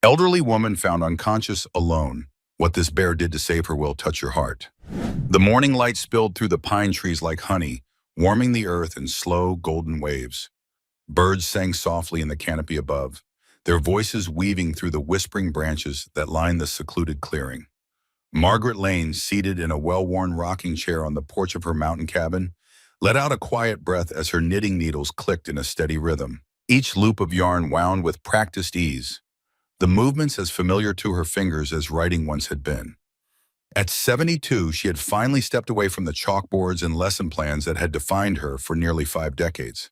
Elderly woman found unconscious alone. What this bear did to save her will touch your heart. The morning light spilled through the pine trees like honey, warming the earth in slow, golden waves. Birds sang softly in the canopy above, their voices weaving through the whispering branches that lined the secluded clearing. Margaret Lane, seated in a well-worn rocking chair on the porch of her mountain cabin, let out a quiet breath as her knitting needles clicked in a steady rhythm. Each loop of yarn wound with practiced ease, the movements as familiar to her fingers as writing once had been. At 72, she had finally stepped away from the chalkboards and lesson plans that had defined her for nearly 5 decades.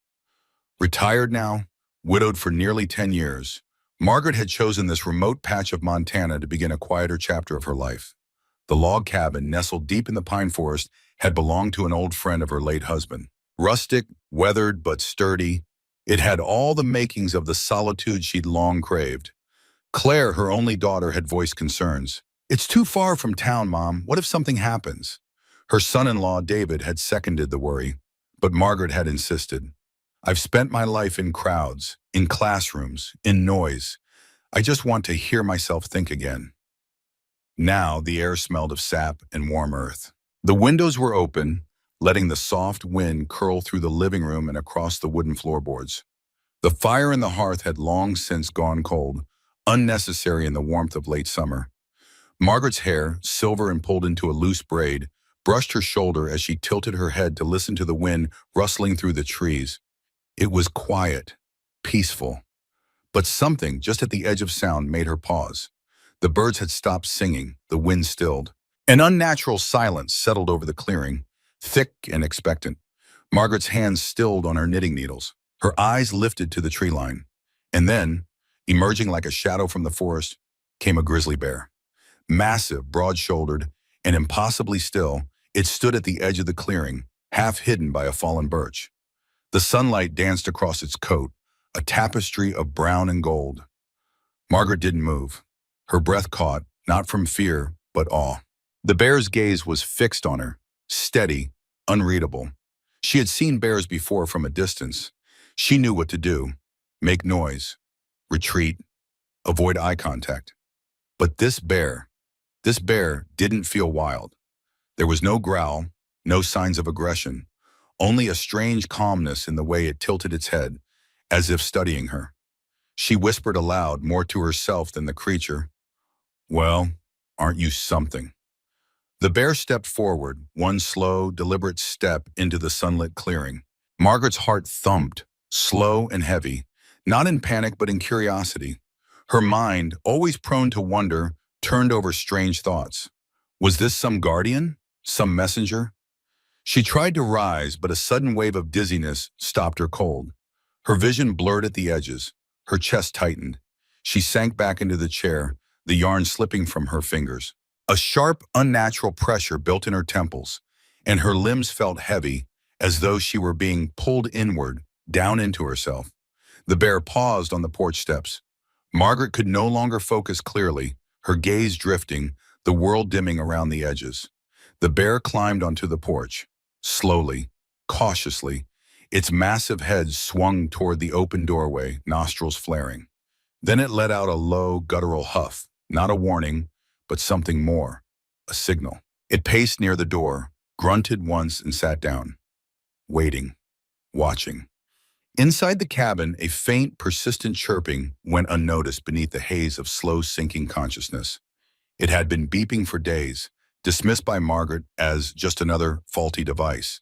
Retired now, widowed for nearly 10 years, Margaret had chosen this remote patch of Montana to begin a quieter chapter of her life. The log cabin, nestled deep in the pine forest, had belonged to an old friend of her late husband. Rustic, weathered, but sturdy, it had all the makings of the solitude she'd long craved. Claire, her only daughter, had voiced concerns. "It's too far from town, Mom. What if something happens?" Her son-in-law, David, had seconded the worry, but Margaret had insisted. "I've spent my life in crowds, in classrooms, in noise. I just want to hear myself think again." Now the air smelled of sap and warm earth. The windows were open, letting the soft wind curl through the living room and across the wooden floorboards. The fire in the hearth had long since gone cold, unnecessary in the warmth of late summer. Margaret's hair, silver and pulled into a loose braid, brushed her shoulder as she tilted her head to listen to the wind rustling through the trees. It was quiet, peaceful, but something just at the edge of sound made her pause. The birds had stopped singing, the wind stilled. An unnatural silence settled over the clearing, thick and expectant. Margaret's hands stilled on her knitting needles. Her eyes lifted to the tree line. And then, emerging like a shadow from the forest, came a grizzly bear. Massive, broad-shouldered, and impossibly still, it stood at the edge of the clearing, half hidden by a fallen birch. The sunlight danced across its coat, a tapestry of brown and gold. Margaret didn't move. Her breath caught, not from fear, but awe. The bear's gaze was fixed on her, steady, unreadable. She had seen bears before from a distance. She knew what to do: make noise, retreat, avoid eye contact. But this bear didn't feel wild. There was no growl, no signs of aggression, only a strange calmness in the way it tilted its head, as if studying her. She whispered aloud, more to herself than the creature, "Well, aren't you something?" The bear stepped forward, one slow, deliberate step into the sunlit clearing. Margaret's heart thumped, slow and heavy, not in panic but in curiosity. Her mind, always prone to wonder, turned over strange thoughts. Was this some guardian? Some messenger? She tried to rise, but a sudden wave of dizziness stopped her cold. Her vision blurred at the edges. Her chest tightened. She sank back into the chair, the yarn slipping from her fingers. A sharp, unnatural pressure built in her temples, and her limbs felt heavy, as though she were being pulled inward, down into herself. The bear paused on the porch steps. Margaret could no longer focus clearly, her gaze drifting, the world dimming around the edges. The bear climbed onto the porch. Slowly, cautiously, its massive head swung toward the open doorway, nostrils flaring. Then it let out a low, guttural huff, not a warning, but something more, a signal. It paced near the door, grunted once and sat down, waiting, watching. Inside the cabin, a faint, persistent chirping went unnoticed beneath the haze of slow-sinking consciousness. It had been beeping for days, dismissed by Margaret as just another faulty device.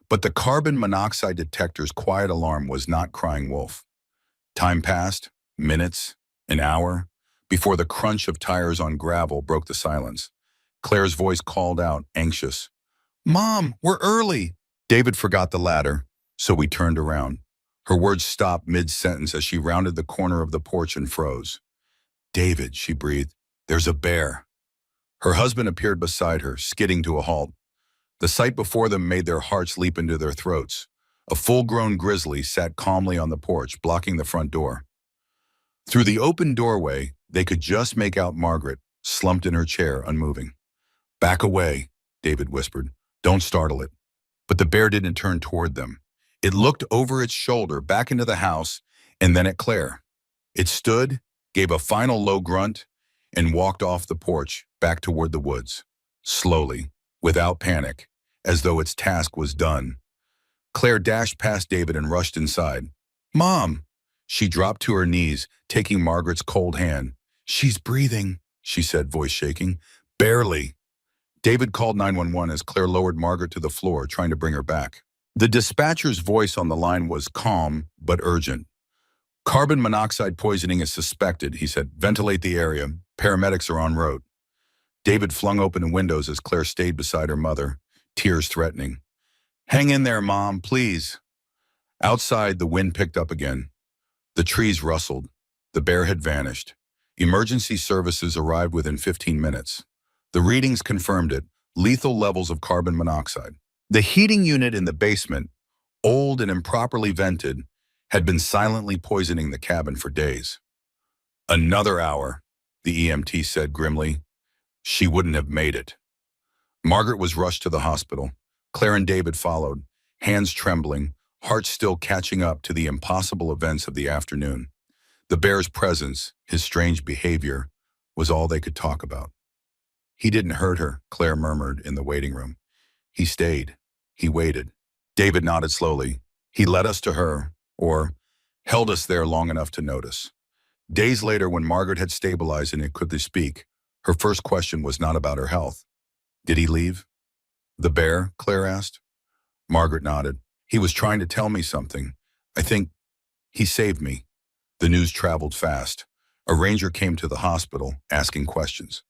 But the carbon monoxide detector's quiet alarm was not crying wolf. Time passed, minutes, an hour, before the crunch of tires on gravel broke the silence. Claire's voice called out, anxious, "Mom, we're early." David forgot the ladder, so we turned around. Her words stopped mid-sentence as she rounded the corner of the porch and froze. "David," she breathed, "there's a bear." Her husband appeared beside her, skidding to a halt. The sight before them made their hearts leap into their throats. A full-grown grizzly sat calmly on the porch, blocking the front door. Through the open doorway, they could just make out Margaret, slumped in her chair, unmoving. "Back away," David whispered. "Don't startle it." But the bear didn't turn toward them. It looked over its shoulder, back into the house, and then at Claire. It stood, gave a final low grunt, and walked off the porch back toward the woods, slowly, without panic, as though its task was done. Claire dashed past David and rushed inside. "Mom!" She dropped to her knees, taking Margaret's cold hand. "She's breathing," she said, voice shaking. "Barely." David called 911 as Claire lowered Margaret to the floor, trying to bring her back. The dispatcher's voice on the line was calm but urgent. "Carbon monoxide poisoning is suspected," he said. "Ventilate the area. Paramedics are en route." David flung open the windows as Claire stayed beside her mother, tears threatening. "Hang in there, Mom, please." Outside, the wind picked up again. The trees rustled. The bear had vanished. Emergency services arrived within 15 minutes. The readings confirmed it, lethal levels of carbon monoxide. The heating unit in the basement, old and improperly vented, had been silently poisoning the cabin for days. "Another hour," the EMT said grimly. "She wouldn't have made it." Margaret was rushed to the hospital. Claire and David followed, hands trembling, hearts still catching up to the impossible events of the afternoon. The bear's presence, his strange behavior, was all they could talk about. "He didn't hurt her," Claire murmured in the waiting room. "He stayed. He waited." David nodded slowly. "He led us to her, or held us there long enough to notice." Days later, when Margaret had stabilized and could speak, her first question was not about her health. "Did he leave?" "The bear?" Claire asked. Margaret nodded. "He was trying to tell me something. I think he saved me." The news traveled fast. A ranger came to the hospital, asking questions.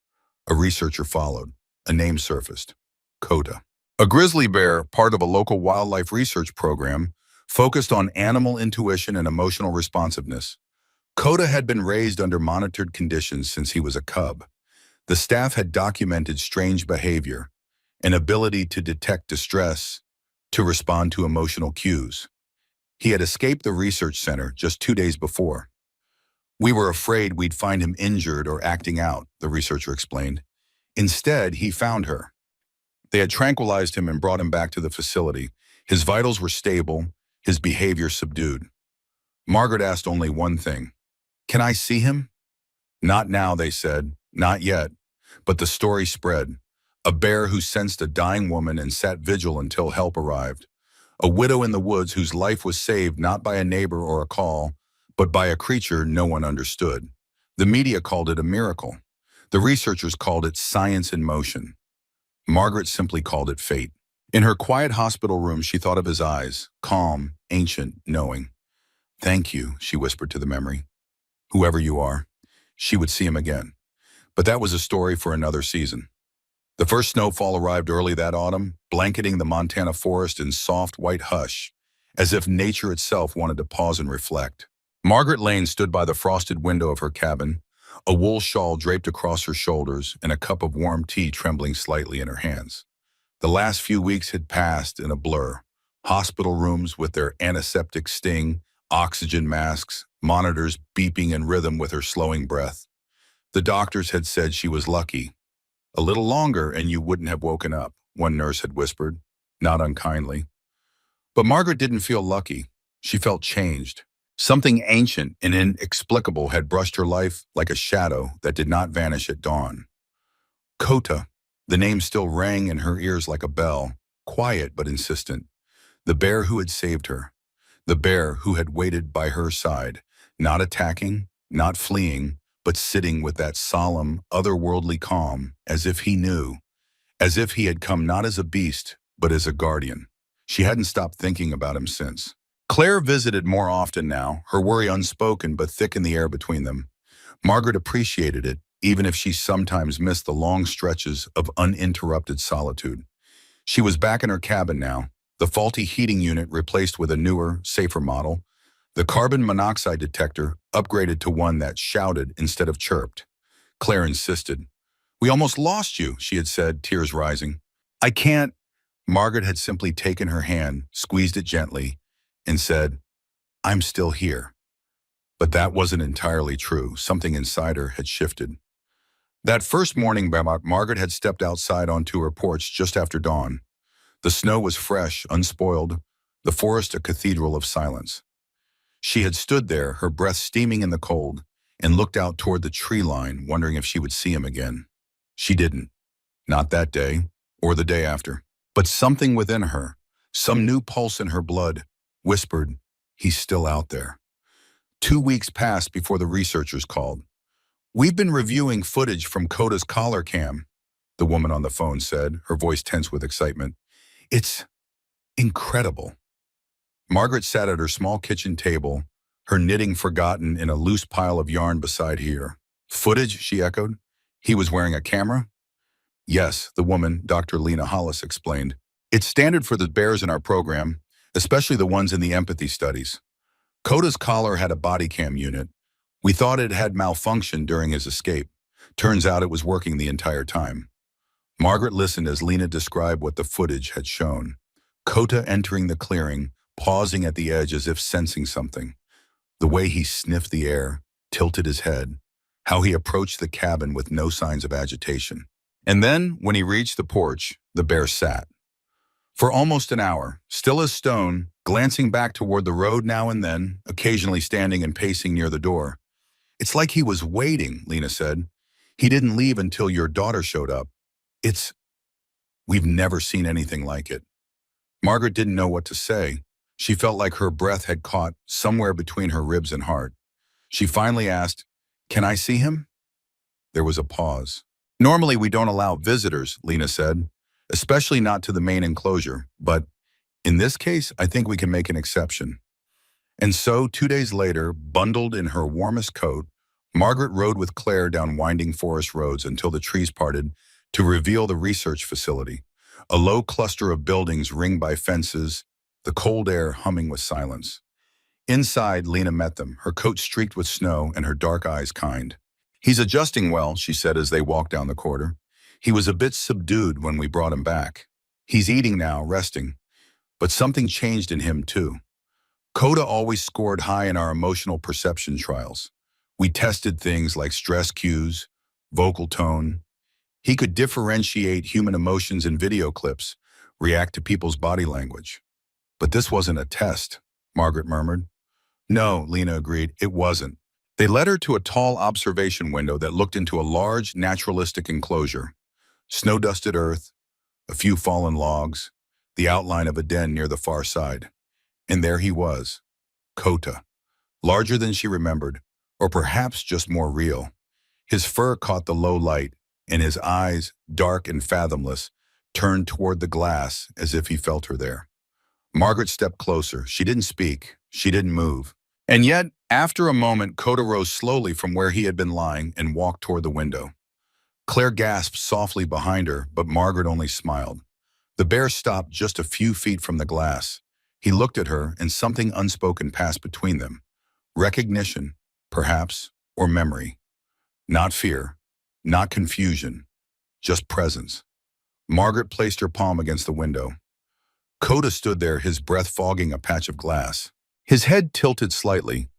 A researcher followed. A name surfaced. Coda. A grizzly bear, part of a local wildlife research program, focused on animal intuition and emotional responsiveness. Coda had been raised under monitored conditions since he was a cub. The staff had documented strange behavior, an ability to detect distress, to respond to emotional cues. He had escaped the research center just 2 days before. "We were afraid we'd find him injured or acting out," the researcher explained. Instead, he found her. They had tranquilized him and brought him back to the facility. His vitals were stable, his behavior subdued. Margaret asked only one thing. "Can I see him?" "Not now," they said. "Not yet." But the story spread. A bear who sensed a dying woman and sat vigil until help arrived. A widow in the woods whose life was saved not by a neighbor or a call, but by a creature no one understood. The media called it a miracle. The researchers called it science in motion. Margaret simply called it fate. In her quiet hospital room, she thought of his eyes, calm, ancient, knowing. "Thank you," she whispered to the memory. "Whoever you are." She would see him again. But that was a story for another season. The first snowfall arrived early that autumn, blanketing the Montana forest in soft white hush, as if nature itself wanted to pause and reflect. Margaret Lane stood by the frosted window of her cabin, a wool shawl draped across her shoulders and a cup of warm tea trembling slightly in her hands. The last few weeks had passed in a blur. Hospital rooms with their antiseptic sting, oxygen masks, monitors beeping in rhythm with her slowing breath. The doctors had said she was lucky. "A little longer and you wouldn't have woken up," one nurse had whispered, not unkindly. But Margaret didn't feel lucky. She felt changed. Something ancient and inexplicable had brushed her life like a shadow that did not vanish at dawn. Kota, the name still rang in her ears like a bell, quiet but insistent. The bear who had saved her. The bear who had waited by her side, not attacking, not fleeing, but sitting with that solemn, otherworldly calm, as if he knew, as if he had come not as a beast, but as a guardian. She hadn't stopped thinking about him since. Claire visited more often now, her worry unspoken but thick in the air between them. Margaret appreciated it, even if she sometimes missed the long stretches of uninterrupted solitude. She was back in her cabin now, the faulty heating unit replaced with a newer, safer model, the carbon monoxide detector upgraded to one that shouted instead of chirped. Claire insisted. "We almost lost you," she had said, tears rising. "I can't." Margaret had simply taken her hand, squeezed it gently, and said, "I'm still here." But that wasn't entirely true. Something inside her had shifted. That first morning, Margaret had stepped outside onto her porch just after dawn. The snow was fresh, unspoiled, the forest a cathedral of silence. She had stood there, her breath steaming in the cold, and looked out toward the tree line, wondering if she would see him again. She didn't. Not that day, or the day after. But something within her, some new pulse in her blood, whispered, he's still out there. 2 weeks passed before the researchers called. We've been reviewing footage from Coda's collar cam, the woman on the phone said, her voice tense with excitement. It's incredible. Margaret sat at her small kitchen table, her knitting forgotten in a loose pile of yarn beside her. Footage, she echoed. He was wearing a camera? Yes, the woman, Dr. Lena Hollis, explained. It's standard for the bears in our program, especially the ones in the empathy studies. Coda's collar had a body cam unit. We thought it had malfunctioned during his escape. Turns out it was working the entire time. Margaret listened as Lena described what the footage had shown. Coda entering the clearing, pausing at the edge as if sensing something. The way he sniffed the air, tilted his head, how he approached the cabin with no signs of agitation. And then, when he reached the porch, the bear sat. For almost an hour, still as stone, glancing back toward the road now and then, occasionally standing and pacing near the door. It's like he was waiting, Lena said. He didn't leave until your daughter showed up. We've never seen anything like it. Margaret didn't know what to say. She felt like her breath had caught somewhere between her ribs and heart. She finally asked, "Can I see him?" There was a pause. Normally we don't allow visitors, Lena said, especially not to the main enclosure, but in this case, I think we can make an exception. And so, 2 days later, bundled in her warmest coat, Margaret rode with Claire down winding forest roads until the trees parted to reveal the research facility, a low cluster of buildings ringed by fences, the cold air humming with silence. Inside, Lena met them, her coat streaked with snow and her dark eyes kind. He's adjusting well, she said as they walked down the corridor. He was a bit subdued when we brought him back. He's eating now, resting. But something changed in him too. Coda always scored high in our emotional perception trials. We tested things like stress cues, vocal tone. He could differentiate human emotions in video clips, react to people's body language. But this wasn't a test, Margaret murmured. No, Lena agreed, it wasn't. They led her to a tall observation window that looked into a large, naturalistic enclosure. Snow-dusted earth, a few fallen logs, the outline of a den near the far side. And there he was, Coda, larger than she remembered, or perhaps just more real. His fur caught the low light, and his eyes, dark and fathomless, turned toward the glass as if he felt her there. Margaret stepped closer. She didn't speak. She didn't move. And yet, after a moment, Coda rose slowly from where he had been lying and walked toward the window. Claire gasped softly behind her, but Margaret only smiled. The bear stopped just a few feet from the glass. He looked at her, and something unspoken passed between them. Recognition, perhaps, or memory. Not fear, not confusion, just presence. Margaret placed her palm against the window. Coda stood there, his breath fogging a patch of glass. His head tilted slightly,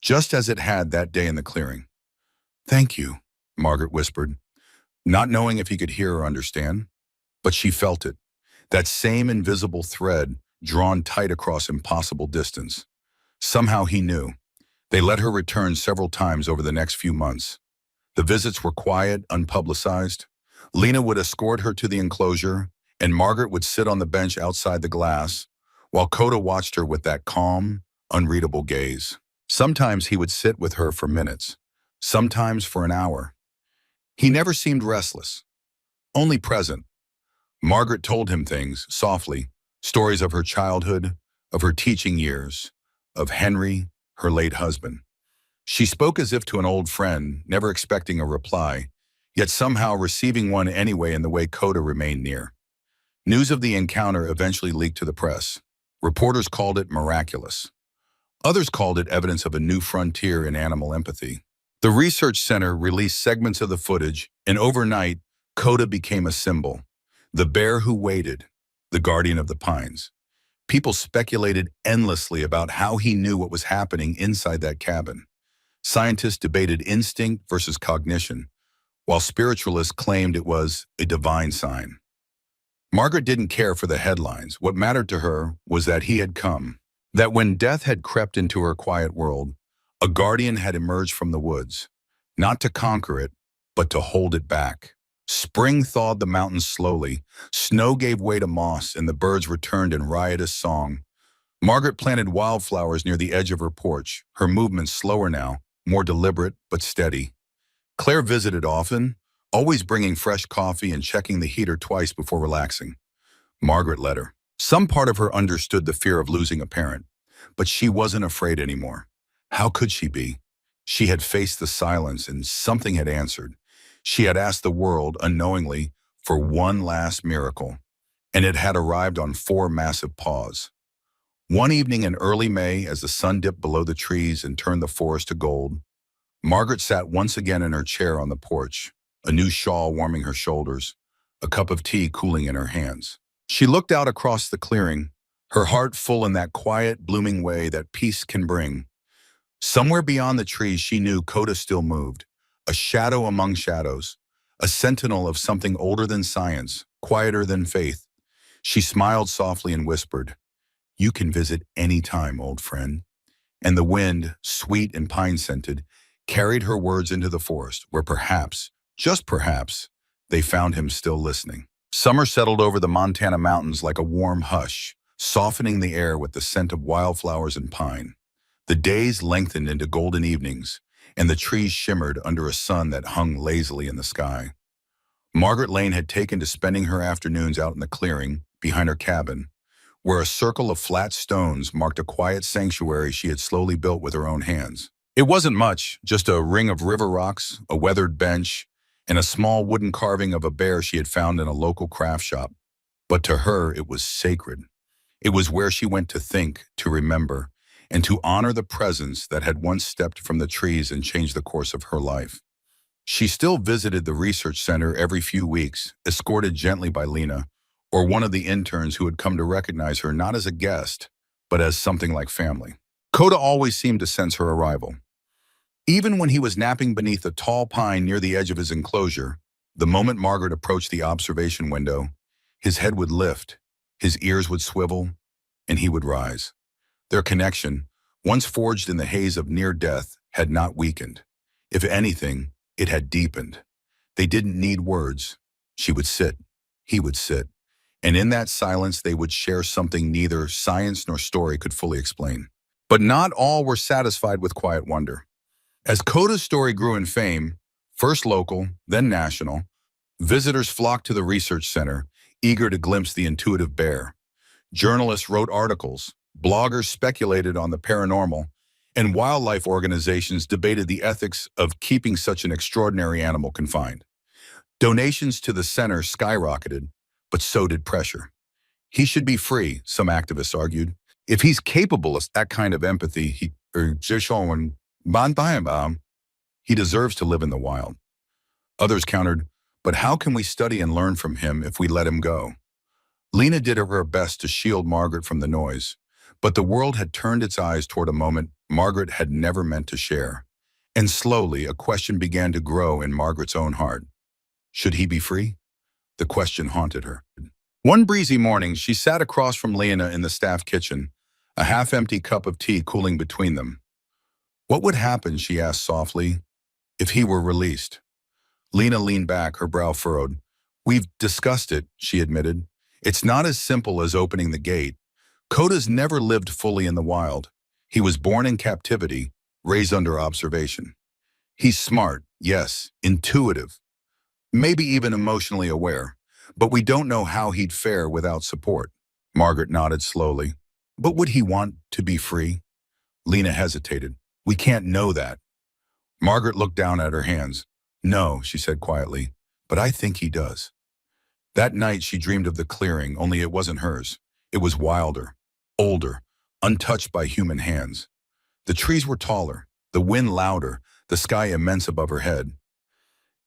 just as it had that day in the clearing. "Thank you," Margaret whispered, not knowing if he could hear or understand. But she felt it, that same invisible thread drawn tight across impossible distance. Somehow he knew. They let her return several times over the next few months. The visits were quiet, unpublicized. Lena would escort her to the enclosure, and Margaret would sit on the bench outside the glass, while Coda watched her with that calm, unreadable gaze. Sometimes he would sit with her for minutes, sometimes for an hour. He never seemed restless, only present. Margaret told him things, softly, stories of her childhood, of her teaching years, of Henry, her late husband. She spoke as if to an old friend, never expecting a reply, yet somehow receiving one anyway in the way Coda remained near. News of the encounter eventually leaked to the press. Reporters called it miraculous. Others called it evidence of a new frontier in animal empathy. The research center released segments of the footage, and overnight, Coda became a symbol. The bear who waited, the guardian of the pines. People speculated endlessly about how he knew what was happening inside that cabin. Scientists debated instinct versus cognition, while spiritualists claimed it was a divine sign. Margaret didn't care for the headlines. What mattered to her was that he had come, that when death had crept into her quiet world, A guardian had emerged from the woods, not to conquer it, but to hold it back. Spring thawed the mountains slowly, snow gave way to moss, and the birds returned in riotous song. Margaret planted wildflowers near the edge of her porch, her movements slower now, more deliberate but steady. Claire visited often, always bringing fresh coffee and checking the heater twice before relaxing. Margaret let her. Some part of her understood the fear of losing a parent, but she wasn't afraid anymore. How could she be? She had faced the silence and something had answered. She had asked the world, unknowingly, for one last miracle, and it had arrived on 4 massive paws. One evening in early May, as the sun dipped below the trees and turned the forest to gold, Margaret sat once again in her chair on the porch, a new shawl warming her shoulders, a cup of tea cooling in her hands. She looked out across the clearing, her heart full in that quiet, blooming way that peace can bring. Somewhere beyond the trees she knew Coda still moved, a shadow among shadows, a sentinel of something older than science, quieter than faith. She smiled softly and whispered, "You can visit any time, old friend." And the wind, sweet and pine-scented, carried her words into the forest, where perhaps, just perhaps, they found him still listening. Summer settled over the Montana mountains like a warm hush, softening the air with the scent of wildflowers and pine. The days lengthened into golden evenings, and the trees shimmered under a sun that hung lazily in the sky. Margaret Lane had taken to spending her afternoons out in the clearing, behind her cabin, where a circle of flat stones marked a quiet sanctuary she had slowly built with her own hands. It wasn't much, just a ring of river rocks, a weathered bench, and a small wooden carving of a bear she had found in a local craft shop. But to her, it was sacred. It was where she went to think, to remember, and to honor the presence that had once stepped from the trees and changed the course of her life. She still visited the research center every few weeks, escorted gently by Lena, or one of the interns who had come to recognize her not as a guest, but as something like family. Coda always seemed to sense her arrival. Even when he was napping beneath a tall pine near the edge of his enclosure, the moment Margaret approached the observation window, his head would lift, his ears would swivel, and he would rise. Their connection, once forged in the haze of near death, had not weakened. If anything, it had deepened. They didn't need words. She would sit, he would sit, and in that silence they would share something neither science nor story could fully explain. But not all were satisfied with quiet wonder. As Coda's story grew in fame, first local, then national, visitors flocked to the research center, eager to glimpse the intuitive bear. Journalists wrote articles, bloggers speculated on the paranormal, and wildlife organizations debated the ethics of keeping such an extraordinary animal confined. Donations to the center skyrocketed, but so did pressure. He should be free, some activists argued. If he's capable of that kind of empathy, he deserves to live in the wild. Others countered, but how can we study and learn from him if we let him go? Lena did her best to shield Margaret from the noise, but the world had turned its eyes toward a moment Margaret had never meant to share. And slowly, a question began to grow in Margaret's own heart. Should he be free? The question haunted her. One breezy morning, she sat across from Lena in the staff kitchen, a half-empty cup of tea cooling between them. What would happen, she asked softly, if he were released? Lena leaned back, her brow furrowed. We've discussed it, she admitted. It's not as simple as opening the gate. Coda's never lived fully in the wild. He was born in captivity, raised under observation. He's smart, yes, intuitive, maybe even emotionally aware, but we don't know how he'd fare without support. Margaret nodded slowly. But would he want to be free? Lena hesitated. We can't know that. Margaret looked down at her hands. No, she said quietly, but I think he does. That night she dreamed of the clearing, only it wasn't hers. It was wilder, older, untouched by human hands. The trees were taller, the wind louder, the sky immense above her head.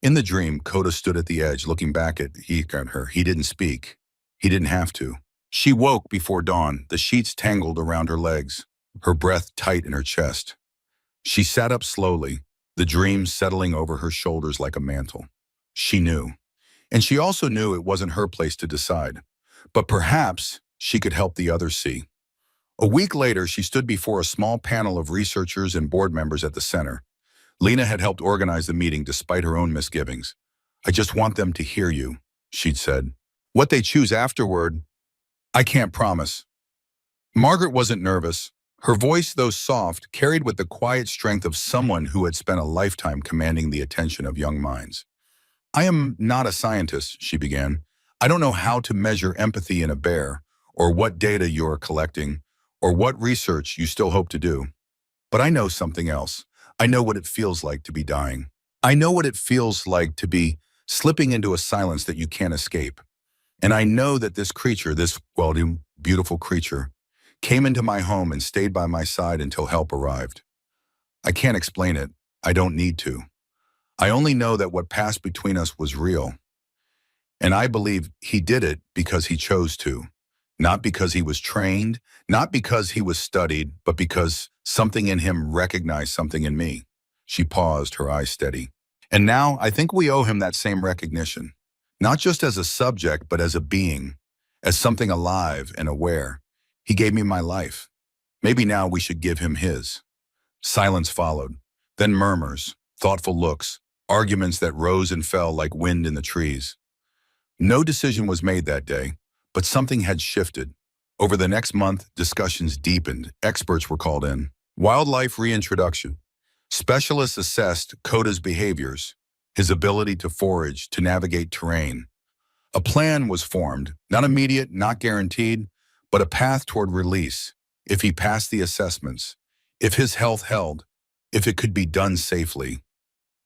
In the dream, Coda stood at the edge, looking back at her. He didn't speak. He didn't have to. She woke before dawn, the sheets tangled around her legs, her breath tight in her chest. She sat up slowly, the dream settling over her shoulders like a mantle. She knew. And she also knew it wasn't her place to decide. But perhaps she could help the others see. A week later, she stood before a small panel of researchers and board members at the center. Lena had helped organize the meeting despite her own misgivings. "I just want them to hear you," she'd said. "What they choose afterward, I can't promise." Margaret wasn't nervous. Her voice, though soft, carried with the quiet strength of someone who had spent a lifetime commanding the attention of young minds. "I am not a scientist," she began. "I don't know how to measure empathy in a bear, or what data you're collecting, or what research you still hope to do. But I know something else. I know what it feels like to be dying. I know what it feels like to be slipping into a silence that you can't escape. And I know that this creature, this, well, beautiful creature, came into my home and stayed by my side until help arrived. I can't explain it. I don't need to. I only know that what passed between us was real. And I believe he did it because he chose to. Not because he was trained, not because he was studied, but because something in him recognized something in me." She paused, her eyes steady. "And now I think we owe him that same recognition. Not just as a subject, but as a being, as something alive and aware. He gave me my life. Maybe now we should give him his." Silence followed, then murmurs, thoughtful looks, arguments that rose and fell like wind in the trees. No decision was made that day, but something had shifted. Over the next month, discussions deepened. Experts were called in. Wildlife reintroduction. Specialists assessed Kota's behaviors, his ability to forage, to navigate terrain. A plan was formed, not immediate, not guaranteed, but a path toward release, if he passed the assessments, if his health held, if it could be done safely.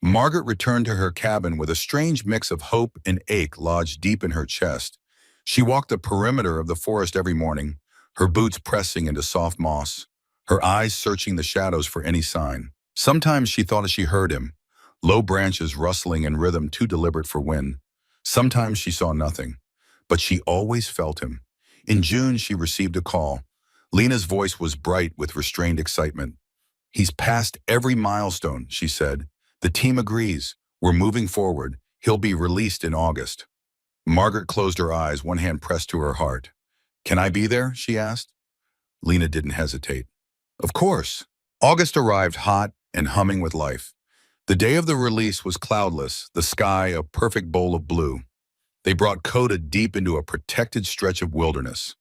Margaret returned to her cabin with a strange mix of hope and ache lodged deep in her chest. She walked the perimeter of the forest every morning, her boots pressing into soft moss, her eyes searching the shadows for any sign. Sometimes she thought she heard him, low branches rustling in rhythm too deliberate for wind. Sometimes she saw nothing, but she always felt him. In June, she received a call. Lena's voice was bright with restrained excitement. "He's passed every milestone," she said. "The team agrees. We're moving forward. He'll be released in August." Margaret closed her eyes, one hand pressed to her heart. "Can I be there?" she asked. Lena didn't hesitate. "Of course." August arrived hot and humming with life. The day of the release was cloudless, the sky a perfect bowl of blue. They brought Kota deep into a protected stretch of wilderness,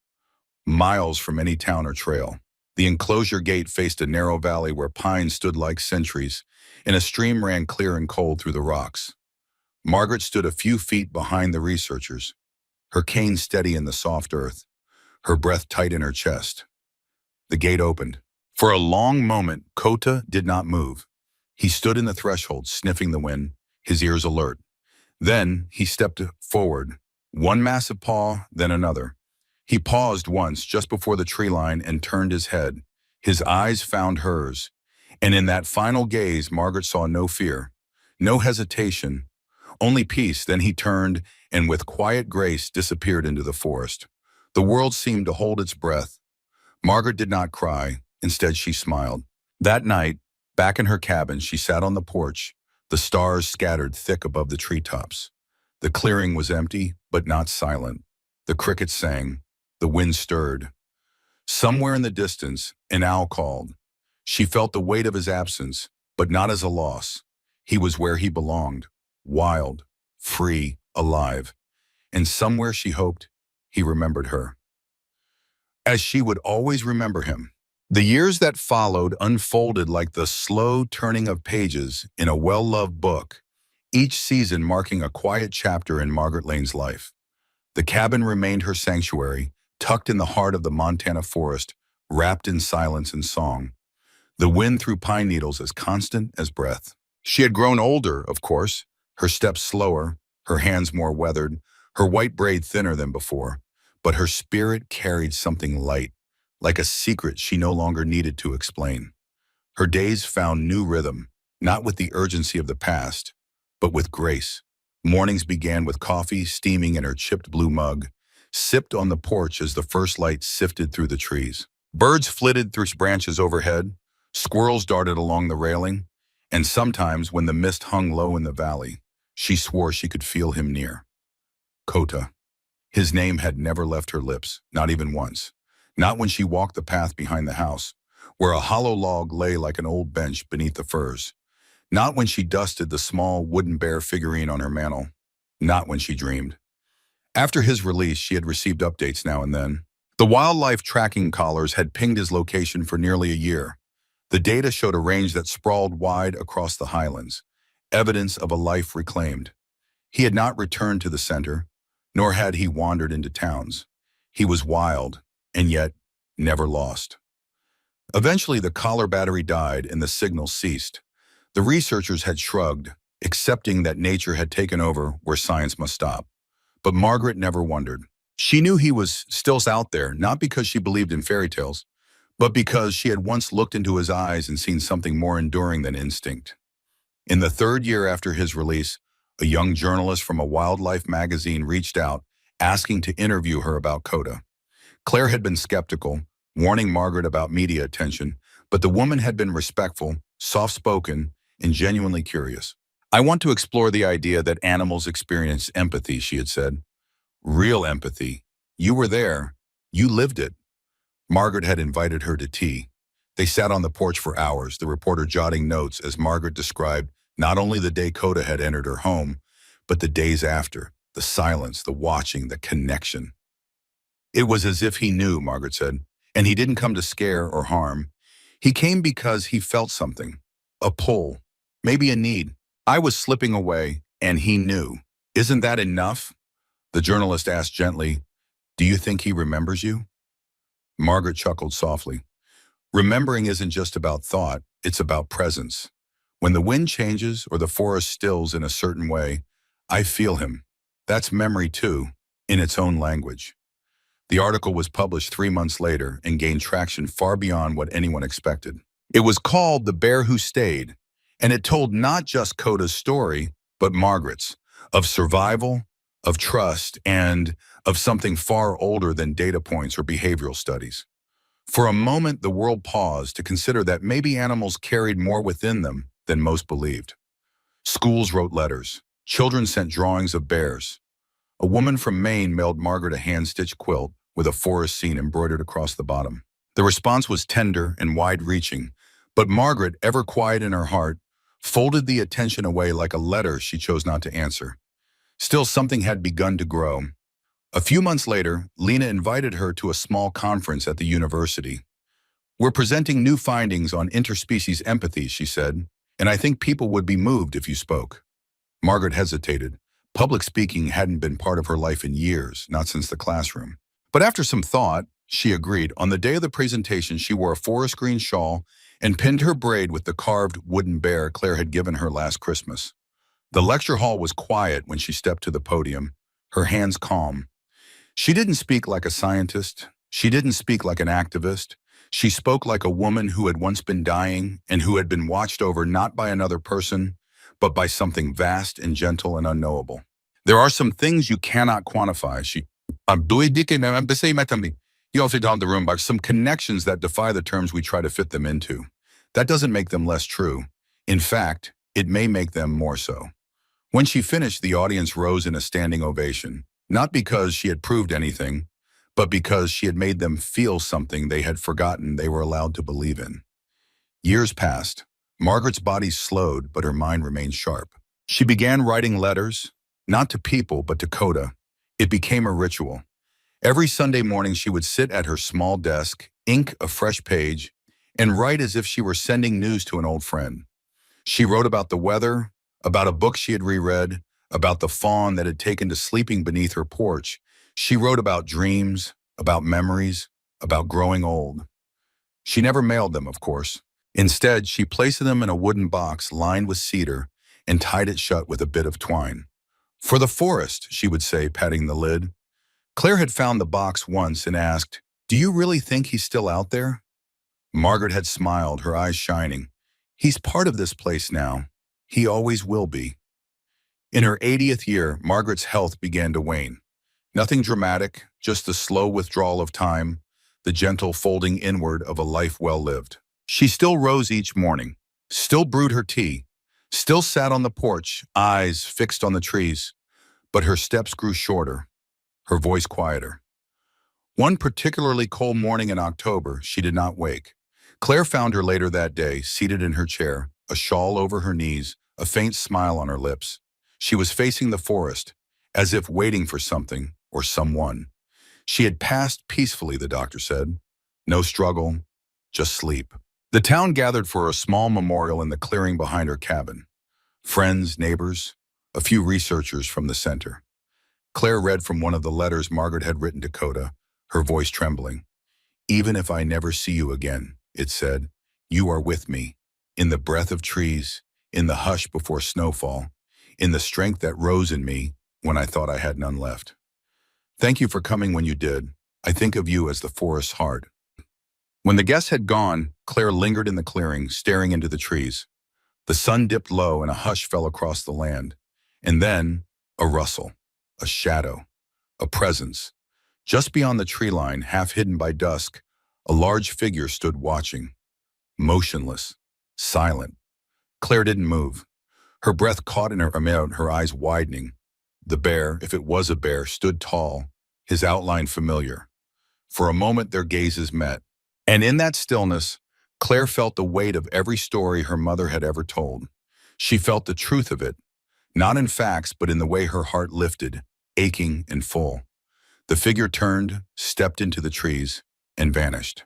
miles from any town or trail. The enclosure gate faced a narrow valley where pines stood like sentries, and a stream ran clear and cold through the rocks. Margaret stood a few feet behind the researchers, her cane steady in the soft earth, her breath tight in her chest. The gate opened. For a long moment, Kota did not move. He stood in the threshold, sniffing the wind, his ears alert. Then he stepped forward, one massive paw, then another. He paused once just before the tree line and turned his head. His eyes found hers, and in that final gaze, Margaret saw no fear, no hesitation, only peace. Then he turned and with quiet grace disappeared into the forest. The world seemed to hold its breath. Margaret did not cry. Instead, she smiled. That night, back in her cabin, she sat on the porch, the stars scattered thick above the treetops. The clearing was empty, but not silent. The crickets sang. The wind stirred. Somewhere in the distance, an owl called. She felt the weight of his absence, but not as a loss. He was where he belonged, wild, free, alive. And somewhere she hoped he remembered her, as she would always remember him. The years that followed unfolded like the slow turning of pages in a well-loved book, each season marking a quiet chapter in Margaret Lane's life. The cabin remained her sanctuary, tucked in the heart of the Montana forest, wrapped in silence and song. The wind through pine needles as constant as breath. She had grown older, of course, her steps slower, her hands more weathered, her white braid thinner than before, but her spirit carried something light, like a secret she no longer needed to explain. Her days found new rhythm, not with the urgency of the past, but with grace. Mornings began with coffee steaming in her chipped blue mug, sipped on the porch as the first light sifted through the trees. Birds flitted through branches overhead, squirrels darted along the railing, and sometimes when the mist hung low in the valley, she swore she could feel him near. Kota. His name had never left her lips, not even once. Not when she walked the path behind the house, where a hollow log lay like an old bench beneath the firs. Not when she dusted the small wooden bear figurine on her mantel. Not when she dreamed. After his release, she had received updates now and then. The wildlife tracking collars had pinged his location for nearly a year. The data showed a range that sprawled wide across the highlands, evidence of a life reclaimed. He had not returned to the center, nor had he wandered into towns. He was wild, and yet never lost. Eventually, the collar battery died and the signal ceased. The researchers had shrugged, accepting that nature had taken over where science must stop. But Margaret never wondered. She knew he was still out there, not because she believed in fairy tales, but because she had once looked into his eyes and seen something more enduring than instinct. In the third year after his release, a young journalist from a wildlife magazine reached out, asking to interview her about Coda. Claire had been skeptical, warning Margaret about media attention, but the woman had been respectful, soft-spoken, and genuinely curious. "I want to explore the idea that animals experience empathy," she had said. "Real empathy. You were there. You lived it." Margaret had invited her to tea. They sat on the porch for hours, the reporter jotting notes as Margaret described not only the day Coda had entered her home, but the days after, the silence, the watching, the connection. "It was as if he knew," Margaret said, "and he didn't come to scare or harm. He came because he felt something, a pull, maybe a need. I was slipping away, and he knew. Isn't that enough?" The journalist asked gently, "Do you think he remembers you?" Margaret chuckled softly. "Remembering isn't just about thought, it's about presence. When the wind changes or the forest stills in a certain way, I feel him. That's memory too, in its own language." The article was published 3 months later and gained traction far beyond what anyone expected. It was called "The Bear Who Stayed," and it told not just Coda's story, but Margaret's, of survival, of trust, and of something far older than data points or behavioral studies. For a moment, the world paused to consider that maybe animals carried more within them than most believed. Schools wrote letters. Children sent drawings of bears. A woman from Maine mailed Margaret a hand-stitched quilt with a forest scene embroidered across the bottom. The response was tender and wide-reaching, but Margaret, ever quiet in her heart, folded the attention away like a letter she chose not to answer. Still, something had begun to grow. A few months later, Lena invited her to a small conference at the university. "We're presenting new findings on interspecies empathy," she said, "and I think people would be moved if you spoke." Margaret hesitated. Public speaking hadn't been part of her life in years, not since the classroom. But after some thought, she agreed. On the day of the presentation, she wore a forest green shawl and pinned her braid with the carved wooden bear Claire had given her last Christmas. The lecture hall was quiet when she stepped to the podium, her hands calm. She didn't speak like a scientist. She didn't speak like an activist. She spoke like a woman who had once been dying and who had been watched over not by another person, but by something vast and gentle and unknowable. "There are some things you cannot quantify," you also down the room by some connections that defy the terms we try to fit them into. That doesn't make them less true. In fact, it may make them more so. When she finished, the audience rose in a standing ovation, not because she had proved anything, but because she had made them feel something they had forgotten they were allowed to believe in. Years passed. Margaret's body slowed, but her mind remained sharp. She began writing letters, not to people, but to Coda. It became a ritual. Every Sunday morning, she would sit at her small desk, ink a fresh page, and write as if she were sending news to an old friend. She wrote about the weather, about a book she had reread, about the fawn that had taken to sleeping beneath her porch. She wrote about dreams, about memories, about growing old. She never mailed them, of course. Instead, she placed them in a wooden box lined with cedar and tied it shut with a bit of twine. "For the forest," she would say, patting the lid. Claire had found the box once and asked, "Do you really think he's still out there?" Margaret had smiled, her eyes shining. "He's part of this place now. He always will be." In her 80th year, Margaret's health began to wane. Nothing dramatic, just the slow withdrawal of time, the gentle folding inward of a life well lived. She still rose each morning, still brewed her tea, still sat on the porch, eyes fixed on the trees, but her steps grew shorter, her voice quieter. One particularly cold morning in October, she did not wake. Claire found her later that day, seated in her chair, a shawl over her knees, a faint smile on her lips. She was facing the forest, as if waiting for something or someone. She had passed peacefully, the doctor said. No struggle, just sleep. The town gathered for a small memorial in the clearing behind her cabin. Friends, neighbors, a few researchers from the center. Claire read from one of the letters Margaret had written to Coda, her voice trembling. Even if I never see you again, it said, you are with me, in the breath of trees, in the hush before snowfall, in the strength that rose in me when I thought I had none left. Thank you for coming when you did. I think of you as the forest's heart. When the guests had gone, Claire lingered in the clearing, staring into the trees. The sun dipped low and a hush fell across the land. And then, a rustle, a shadow, a presence. Just beyond the tree line, half hidden by dusk, a large figure stood watching, motionless, silent. Claire didn't move. Her breath caught in her mouth, her eyes widening. The bear, if it was a bear, stood tall, his outline familiar. For a moment their gazes met. And in that stillness, Claire felt the weight of every story her mother had ever told. She felt the truth of it, not in facts, but in the way her heart lifted, aching and full. The figure turned, stepped into the trees, and vanished.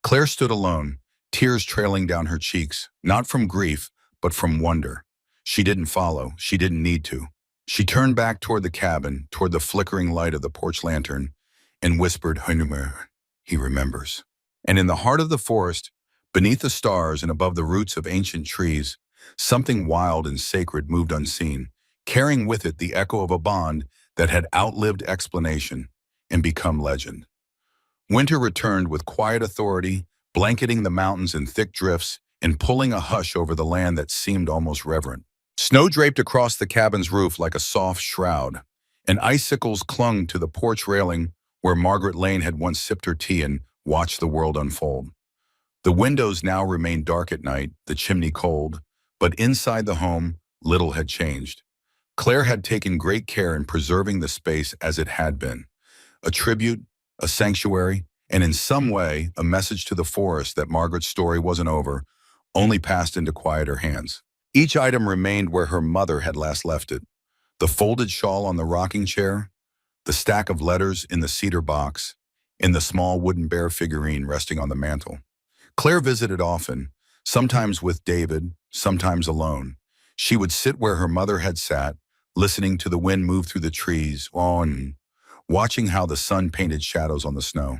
Claire stood alone, tears trailing down her cheeks, not from grief, but from wonder. She didn't follow. She didn't need to. She turned back toward the cabin, toward the flickering light of the porch lantern, and whispered, he remembers. And in the heart of the forest, beneath the stars and above the roots of ancient trees, something wild and sacred moved unseen, carrying with it the echo of a bond that had outlived explanation and become legend. Winter returned with quiet authority, blanketing the mountains in thick drifts and pulling a hush over the land that seemed almost reverent. Snow draped across the cabin's roof like a soft shroud, and icicles clung to the porch railing where Margaret Lane had once sipped her tea and watched the world unfold. The windows now remained dark at night, the chimney cold, but inside the home, little had changed. Claire had taken great care in preserving the space as it had been, a tribute, a sanctuary, and in some way, a message to the forest that Margaret's story wasn't over, only passed into quieter hands. Each item remained where her mother had last left it. The folded shawl on the rocking chair, the stack of letters in the cedar box, and the small wooden bear figurine resting on the mantel. Claire visited often, sometimes with David, sometimes alone. She would sit where her mother had sat, listening to the wind move through the trees, and watching how the sun painted shadows on the snow.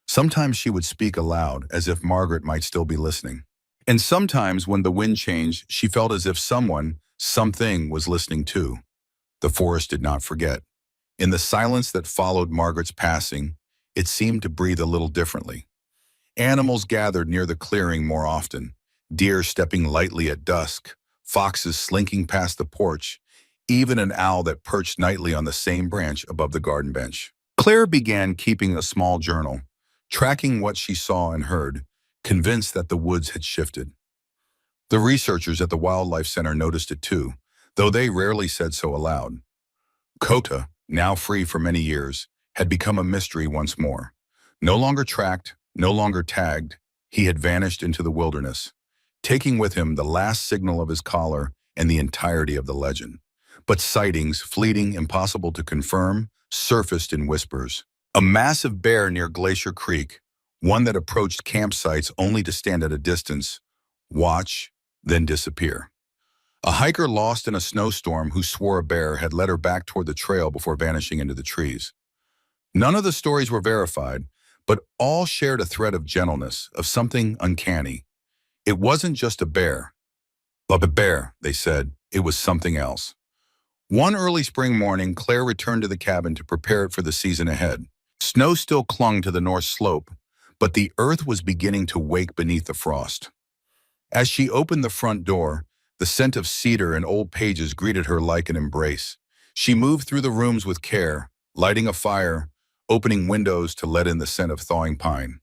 Sometimes she would speak aloud, as if Margaret might still be listening. And sometimes when the wind changed, she felt as if someone, something was listening too. The forest did not forget. In the silence that followed Margaret's passing, it seemed to breathe a little differently. Animals gathered near the clearing more often, deer stepping lightly at dusk, foxes slinking past the porch, even an owl that perched nightly on the same branch above the garden bench. Claire began keeping a small journal, tracking what she saw and heard, convinced that the woods had shifted. The researchers at the Wildlife Center noticed it too, though they rarely said so aloud. Kota, now free for many years, had become a mystery once more. No longer tracked, no longer tagged, he had vanished into the wilderness, taking with him the last signal of his collar and the entirety of the legend. But sightings, fleeting, impossible to confirm, surfaced in whispers. A massive bear near Glacier Creek, one that approached campsites only to stand at a distance, watch, then disappear. A hiker lost in a snowstorm who swore a bear had led her back toward the trail before vanishing into the trees. None of the stories were verified, but all shared a thread of gentleness, of something uncanny. It wasn't just a bear. But a bear, they said, it was something else. One early spring morning, Claire returned to the cabin to prepare it for the season ahead. Snow still clung to the north slope, but the earth was beginning to wake beneath the frost. As she opened the front door, the scent of cedar and old pages greeted her like an embrace. She moved through the rooms with care, lighting a fire, opening windows to let in the scent of thawing pine.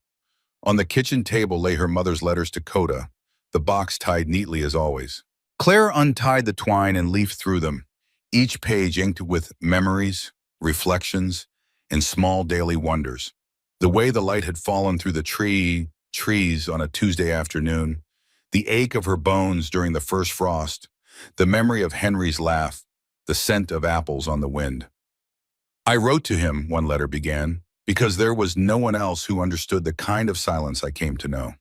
On the kitchen table lay her mother's letters to Coda, the box tied neatly as always. Claire untied the twine and leafed through them, each page inked with memories, reflections, and small daily wonders. The way the light had fallen through the trees on a Tuesday afternoon, the ache of her bones during the first frost, the memory of Henry's laugh, the scent of apples on the wind. I wrote to him, one letter began, because there was no one else who understood the kind of silence I came to know.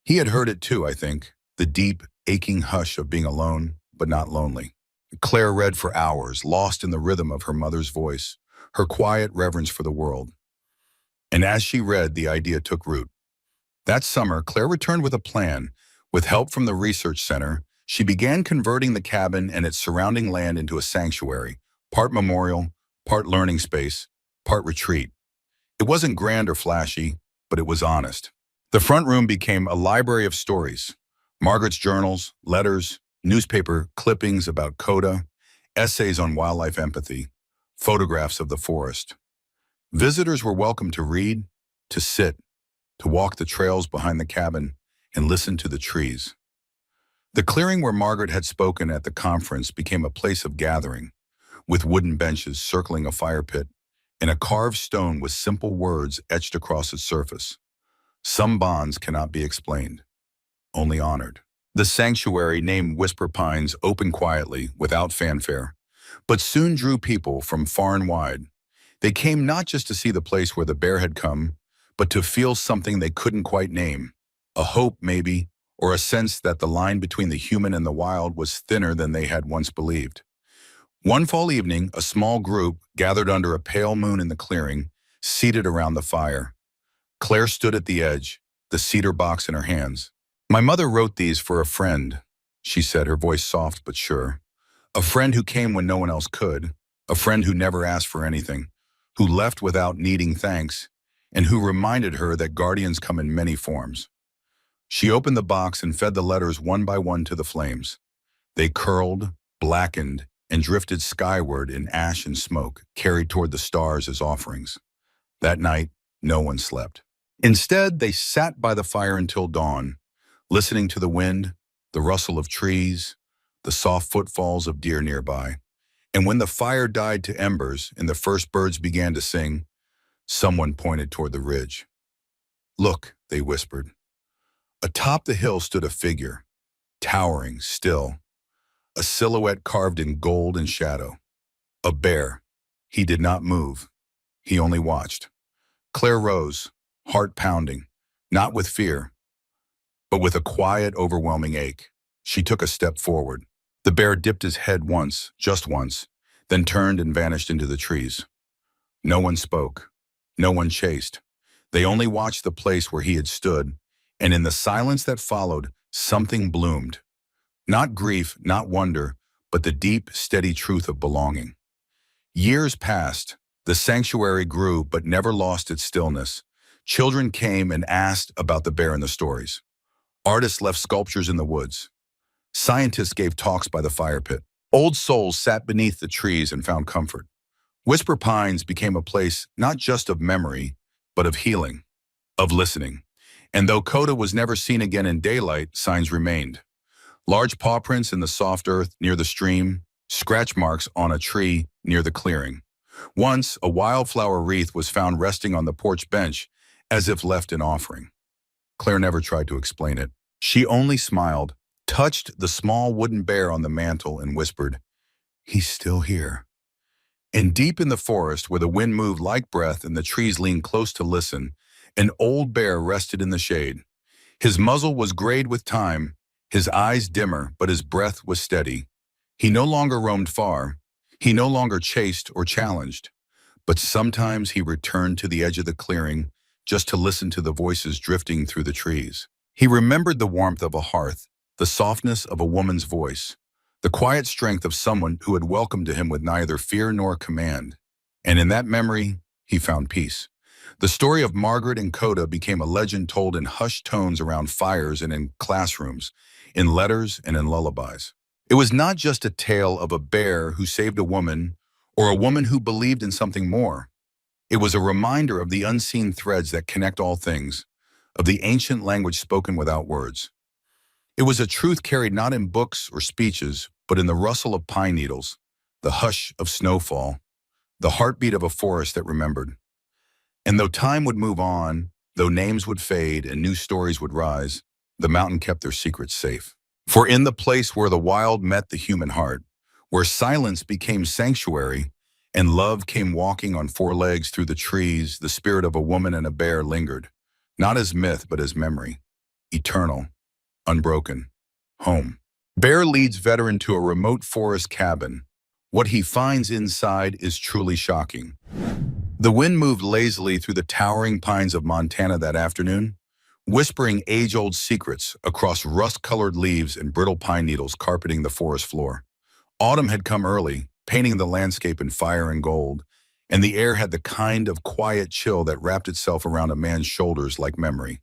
He had heard it too, I think, the deep, aching hush of being alone, but not lonely. Claire read for hours, lost in the rhythm of her mother's voice, her quiet reverence for the world. And as she read, the idea took root. That summer, Claire returned with a plan. With help from the research center, she began converting the cabin and its surrounding land into a sanctuary, part memorial, part learning space, part retreat. It wasn't grand or flashy, but it was honest. The front room became a library of stories. Margaret's journals, letters, newspaper clippings about Coda, essays on wildlife empathy, photographs of the forest. Visitors were welcome to read, to sit, to walk the trails behind the cabin, and listen to the trees. The clearing where Margaret had spoken at the conference became a place of gathering, with wooden benches circling a fire pit, and a carved stone with simple words etched across its surface. Some bonds cannot be explained, only honored. The sanctuary, named Whisper Pines, opened quietly, without fanfare, but soon drew people from far and wide. They came not just to see the place where the bear had come, but to feel something they couldn't quite name. A hope, maybe, or a sense that the line between the human and the wild was thinner than they had once believed. One fall evening, a small group gathered under a pale moon in the clearing, seated around the fire. Claire stood at the edge, the cedar box in her hands. "My mother wrote these for a friend," she said, her voice soft but sure. "A friend who came when no one else could, a friend who never asked for anything, who left without needing thanks, and who reminded her that guardians come in many forms." She opened the box and fed the letters one by one to the flames. They curled, blackened, and drifted skyward in ash and smoke, carried toward the stars as offerings. That night, no one slept. Instead, they sat by the fire until dawn, listening to the wind, the rustle of trees, the soft footfalls of deer nearby. And when the fire died to embers and the first birds began to sing, someone pointed toward the ridge. "Look," they whispered. Atop the hill stood a figure, towering, still, a silhouette carved in gold and shadow. A bear. He did not move. He only watched. Claire rose, heart pounding, not with fear, but with a quiet, overwhelming ache. She took a step forward. The bear dipped his head once, just once, then turned and vanished into the trees. No one spoke. No one chased. They only watched the place where he had stood, and in the silence that followed, something bloomed. Not grief, not wonder, but the deep, steady truth of belonging. Years passed. The sanctuary grew, but never lost its stillness. Children came and asked about the bear in the stories. Artists left sculptures in the woods. Scientists gave talks by the fire pit. Old souls sat beneath the trees and found comfort. Whisper Pines became a place not just of memory, but of healing, of listening. And though Coda was never seen again in daylight, signs remained. Large paw prints in the soft earth near the stream, scratch marks on a tree near the clearing. Once, a wildflower wreath was found resting on the porch bench, as if left in offering. Claire never tried to explain it. She only smiled, touched the small wooden bear on the mantel, and whispered, "He's still here." And deep in the forest, where the wind moved like breath and the trees leaned close to listen, an old bear rested in the shade. His muzzle was grayed with time, his eyes dimmer, but his breath was steady. He no longer roamed far. He no longer chased or challenged. But sometimes he returned to the edge of the clearing just to listen to the voices drifting through the trees. He remembered the warmth of a hearth, the softness of a woman's voice, the quiet strength of someone who had welcomed him with neither fear nor command. And in that memory, he found peace. The story of Margaret and Coda became a legend told in hushed tones around fires and in classrooms, in letters and in lullabies. It was not just a tale of a bear who saved a woman or a woman who believed in something more. It was a reminder of the unseen threads that connect all things, of the ancient language spoken without words. It was a truth carried not in books or speeches, but in the rustle of pine needles, the hush of snowfall, the heartbeat of a forest that remembered. And though time would move on, though names would fade and new stories would rise, the mountain kept their secrets safe. For in the place where the wild met the human heart, where silence became sanctuary, and love came walking on four legs through the trees, the spirit of a woman and a bear lingered, not as myth but as memory, eternal, unbroken, home. Bear leads veteran to a remote forest cabin. What he finds inside is truly shocking. The wind moved lazily through the towering pines of Montana that afternoon, whispering age-old secrets across rust-colored leaves and brittle pine needles carpeting the forest floor. Autumn had come early, painting the landscape in fire and gold, and the air had the kind of quiet chill that wrapped itself around a man's shoulders like memory.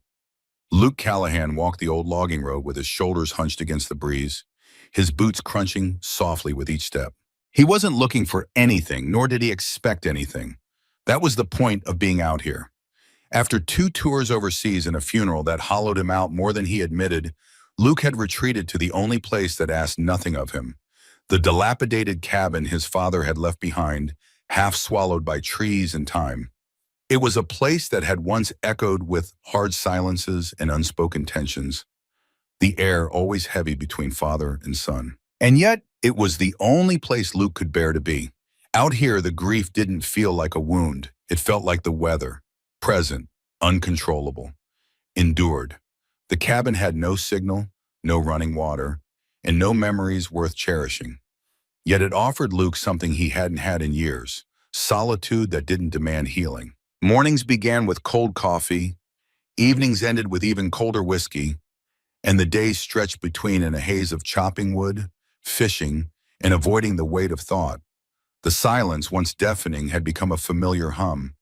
Luke Callahan walked the old logging road with his shoulders hunched against the breeze, his boots crunching softly with each step. He wasn't looking for anything, nor did he expect anything. That was the point of being out here. After 2 tours overseas and a funeral that hollowed him out more than he admitted, Luke had retreated to the only place that asked nothing of him. The dilapidated cabin his father had left behind, half swallowed by trees and time. It was a place that had once echoed with hard silences and unspoken tensions, the air always heavy between father and son. And yet, it was the only place Luke could bear to be. Out here, the grief didn't feel like a wound. It felt like the weather, present, uncontrollable, endured. The cabin had no signal, no running water, and no memories worth cherishing. Yet it offered Luke something he hadn't had in years, solitude that didn't demand healing. Mornings began with cold coffee, evenings ended with even colder whiskey, and the days stretched between in a haze of chopping wood, fishing, and avoiding the weight of thought. The silence, once deafening, had become a familiar hum.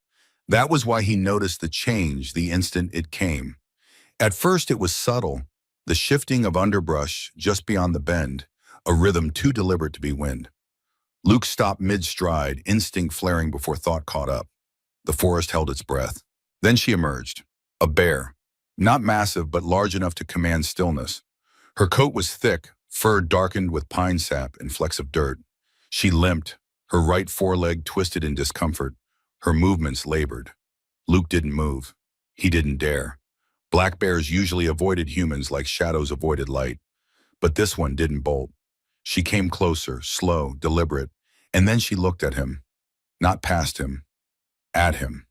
That was why he noticed the change the instant it came. At first it was subtle, the shifting of underbrush just beyond the bend, a rhythm too deliberate to be wind. Luke stopped mid-stride, instinct flaring before thought caught up. The forest held its breath. Then she emerged, a bear, not massive but large enough to command stillness. Her coat was thick, fur darkened with pine sap and flecks of dirt. She limped, her right foreleg twisted in discomfort, her movements labored. Luke didn't move. He didn't dare. Black bears usually avoided humans like shadows avoided light. But this one didn't bolt. She came closer, slow, deliberate, and then she looked at him. Not past him. At him.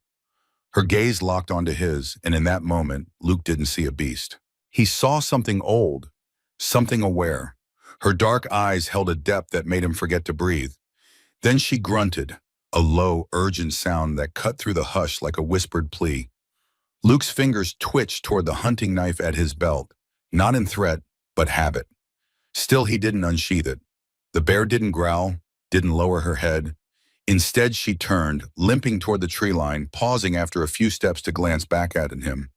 Her gaze locked onto his, and in that moment, Luke didn't see a beast. He saw something old, something aware. Her dark eyes held a depth that made him forget to breathe. Then she grunted, a low, urgent sound that cut through the hush like a whispered plea. Luke's fingers twitched toward the hunting knife at his belt, not in threat, but habit. Still, he didn't unsheath it. The bear didn't growl, didn't lower her head. Instead, she turned, limping toward the tree line, pausing after a few steps to glance back at him.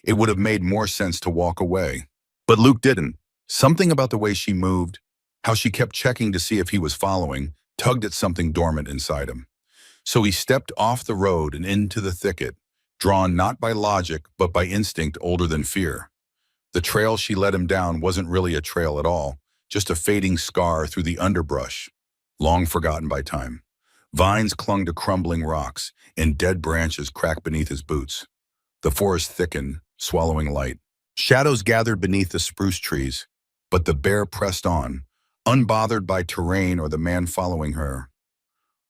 It would have made more sense to walk away. But Luke didn't. Something about the way she moved, how she kept checking to see if he was following, tugged at something dormant inside him. So he stepped off the road and into the thicket, drawn not by logic but by instinct older than fear. The trail she led him down wasn't really a trail at all, just a fading scar through the underbrush, long forgotten by time. Vines clung to crumbling rocks, and dead branches cracked beneath his boots. The forest thickened, swallowing light. Shadows gathered beneath the spruce trees, but the bear pressed on, unbothered by terrain or the man following her.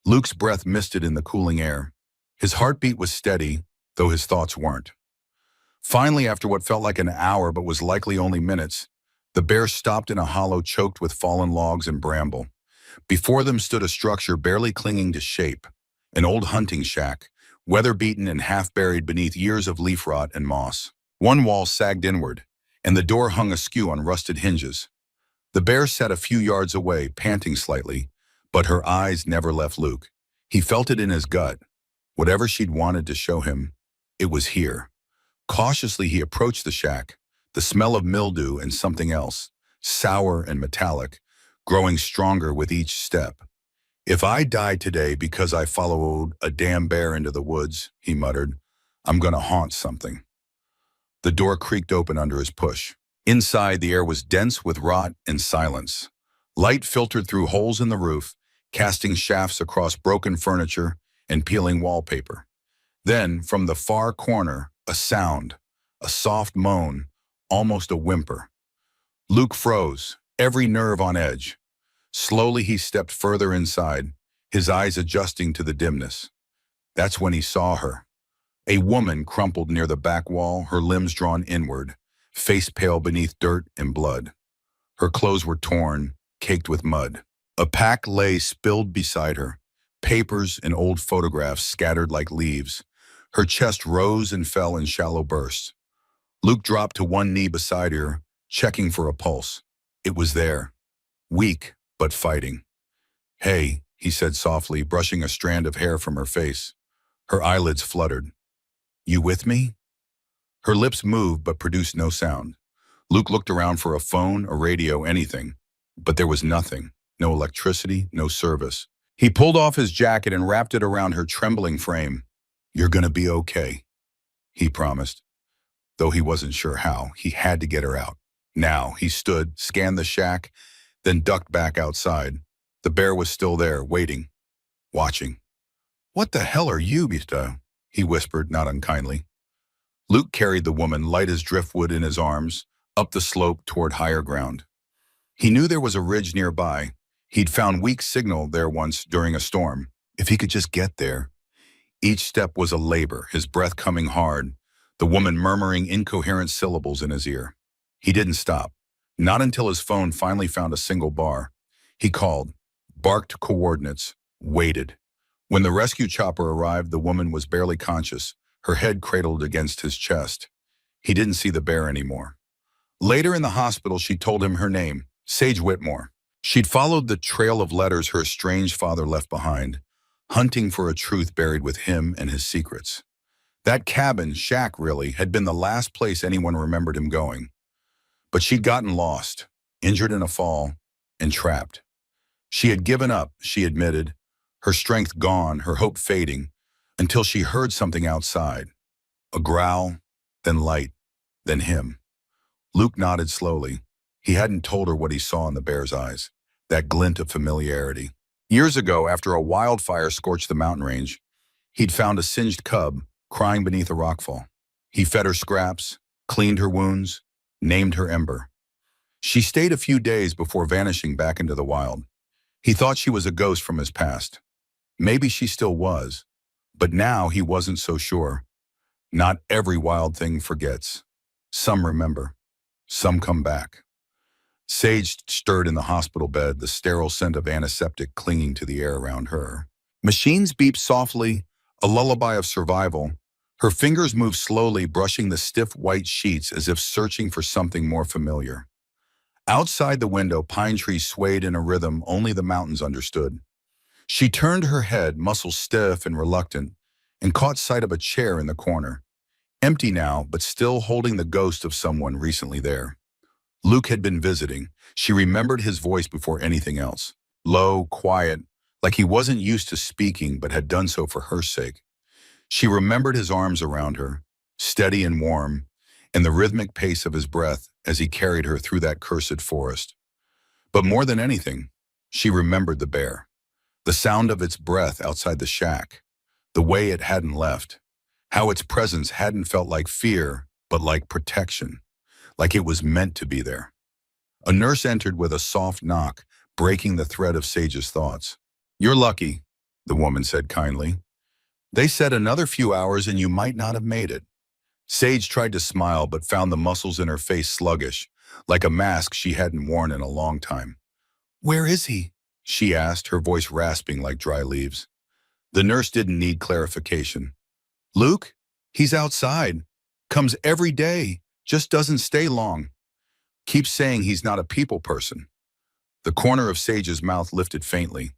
Luke's breath misted in the cooling air. His heartbeat was steady, though his thoughts weren't. Finally, after what felt like an hour but was likely only minutes, the bear stopped in a hollow choked with fallen logs and bramble. Before them stood a structure barely clinging to shape, an old hunting shack, weather-beaten and half-buried beneath years of leaf rot and moss. One wall sagged inward, and the door hung askew on rusted hinges. The bear sat a few yards away, panting slightly, but her eyes never left Luke. He felt it in his gut. Whatever she'd wanted to show him, it was here. Cautiously, he approached the shack, the smell of mildew and something else, sour and metallic, growing stronger with each step. "If I die today because I followed a damn bear into the woods," he muttered, "I'm gonna haunt something." The door creaked open under his push. Inside, the air was dense with rot and silence. Light filtered through holes in the roof, casting shafts across broken furniture and peeling wallpaper. Then, from the far corner, a sound, a soft moan, almost a whimper. Luke froze, every nerve on edge. Slowly he stepped further inside, his eyes adjusting to the dimness. That's when he saw her. A woman crumpled near the back wall, her limbs drawn inward, face pale beneath dirt and blood. Her clothes were torn, caked with mud. A pack lay spilled beside her, papers and old photographs scattered like leaves. Her chest rose and fell in shallow bursts. Luke dropped to one knee beside her, checking for a pulse. It was there, weak but fighting. "Hey," he said softly, brushing a strand of hair from her face. Her eyelids fluttered. "You with me?" Her lips moved but produced no sound. Luke looked around for a phone, a radio, anything. But there was nothing. No electricity, no service. He pulled off his jacket and wrapped it around her trembling frame. "You're gonna be okay," he promised. Though he wasn't sure how, he had to get her out. Now, he stood, scanned the shack, then ducked back outside. The bear was still there, waiting, watching. "What the hell are you, Mista?" he whispered, not unkindly. Luke carried the woman, light as driftwood, in his arms, up the slope toward higher ground. He knew there was a ridge nearby. He'd found weak signal there once during a storm. If he could just get there. Each step was a labor, his breath coming hard, the woman murmuring incoherent syllables in his ear. He didn't stop, not until his phone finally found a single bar. He called, barked coordinates, waited. When the rescue chopper arrived, the woman was barely conscious, her head cradled against his chest. He didn't see the bear anymore. Later in the hospital, she told him her name, Sage Whitmore. She'd followed the trail of letters her estranged father left behind, hunting for a truth buried with him and his secrets. That cabin, shack really, had been the last place anyone remembered him going. But she'd gotten lost, injured in a fall, and trapped. She had given up, she admitted, her strength gone, her hope fading, until she heard something outside. A growl, then light, then him. Luke nodded slowly. He hadn't told her what he saw in the bear's eyes, that glint of familiarity. Years ago, after a wildfire scorched the mountain range, he'd found a singed cub crying beneath a rockfall. He fed her scraps, cleaned her wounds, named her Ember. She stayed a few days before vanishing back into the wild. He thought she was a ghost from his past. Maybe she still was, but now he wasn't so sure. Not every wild thing forgets. Some remember. Some come back. Sage stirred in the hospital bed, the sterile scent of antiseptic clinging to the air around her. Machines beeped softly, a lullaby of survival. Her fingers moved slowly, brushing the stiff white sheets as if searching for something more familiar. Outside the window, pine trees swayed in a rhythm only the mountains understood. She turned her head, muscles stiff and reluctant, and caught sight of a chair in the corner. Empty now, but still holding the ghost of someone recently there. Luke had been visiting. She remembered his voice before anything else. Low, quiet, like he wasn't used to speaking but had done so for her sake. She remembered his arms around her, steady and warm, and the rhythmic pace of his breath as he carried her through that cursed forest. But more than anything, she remembered the bear, the sound of its breath outside the shack, the way it hadn't left, how its presence hadn't felt like fear, but like protection, like it was meant to be there. A nurse entered with a soft knock, breaking the thread of Sage's thoughts. "You're lucky," the woman said kindly. "They said another few hours and you might not have made it." Sage tried to smile but found the muscles in her face sluggish, like a mask she hadn't worn in a long time. "Where is he?" she asked, her voice rasping like dry leaves. The nurse didn't need clarification. "Luke? He's outside. Comes every day. Just doesn't stay long. Keeps saying he's not a people person." The corner of Sage's mouth lifted faintly.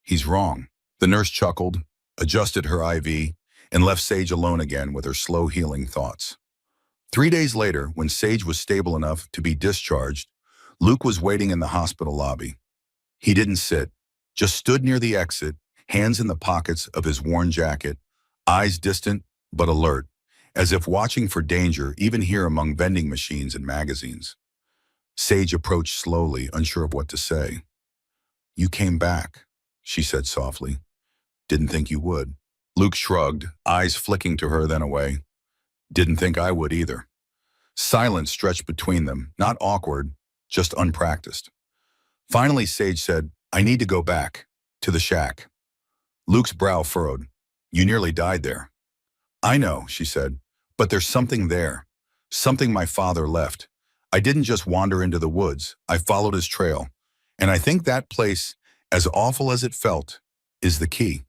"He's wrong." The nurse chuckled, adjusted her IV, and left Sage alone again with her slow-healing thoughts. 3 days later, when Sage was stable enough to be discharged, Luke was waiting in the hospital lobby. He didn't sit, just stood near the exit, hands in the pockets of his worn jacket, eyes distant but alert, as if watching for danger even here among vending machines and magazines. Sage approached slowly, unsure of what to say. "You came back," she said softly. "Didn't think you would." Luke shrugged, eyes flicking to her then away. Didn't think I would either. Silence stretched between them, not awkward, just unpracticed. Finally, Sage said, I need to go back. To the shack. Luke's brow furrowed. You nearly died there. I know, she said, but there's something there. Something my father left. I didn't just wander into the woods. I followed his trail. And I think that place, as awful as it felt, is the key.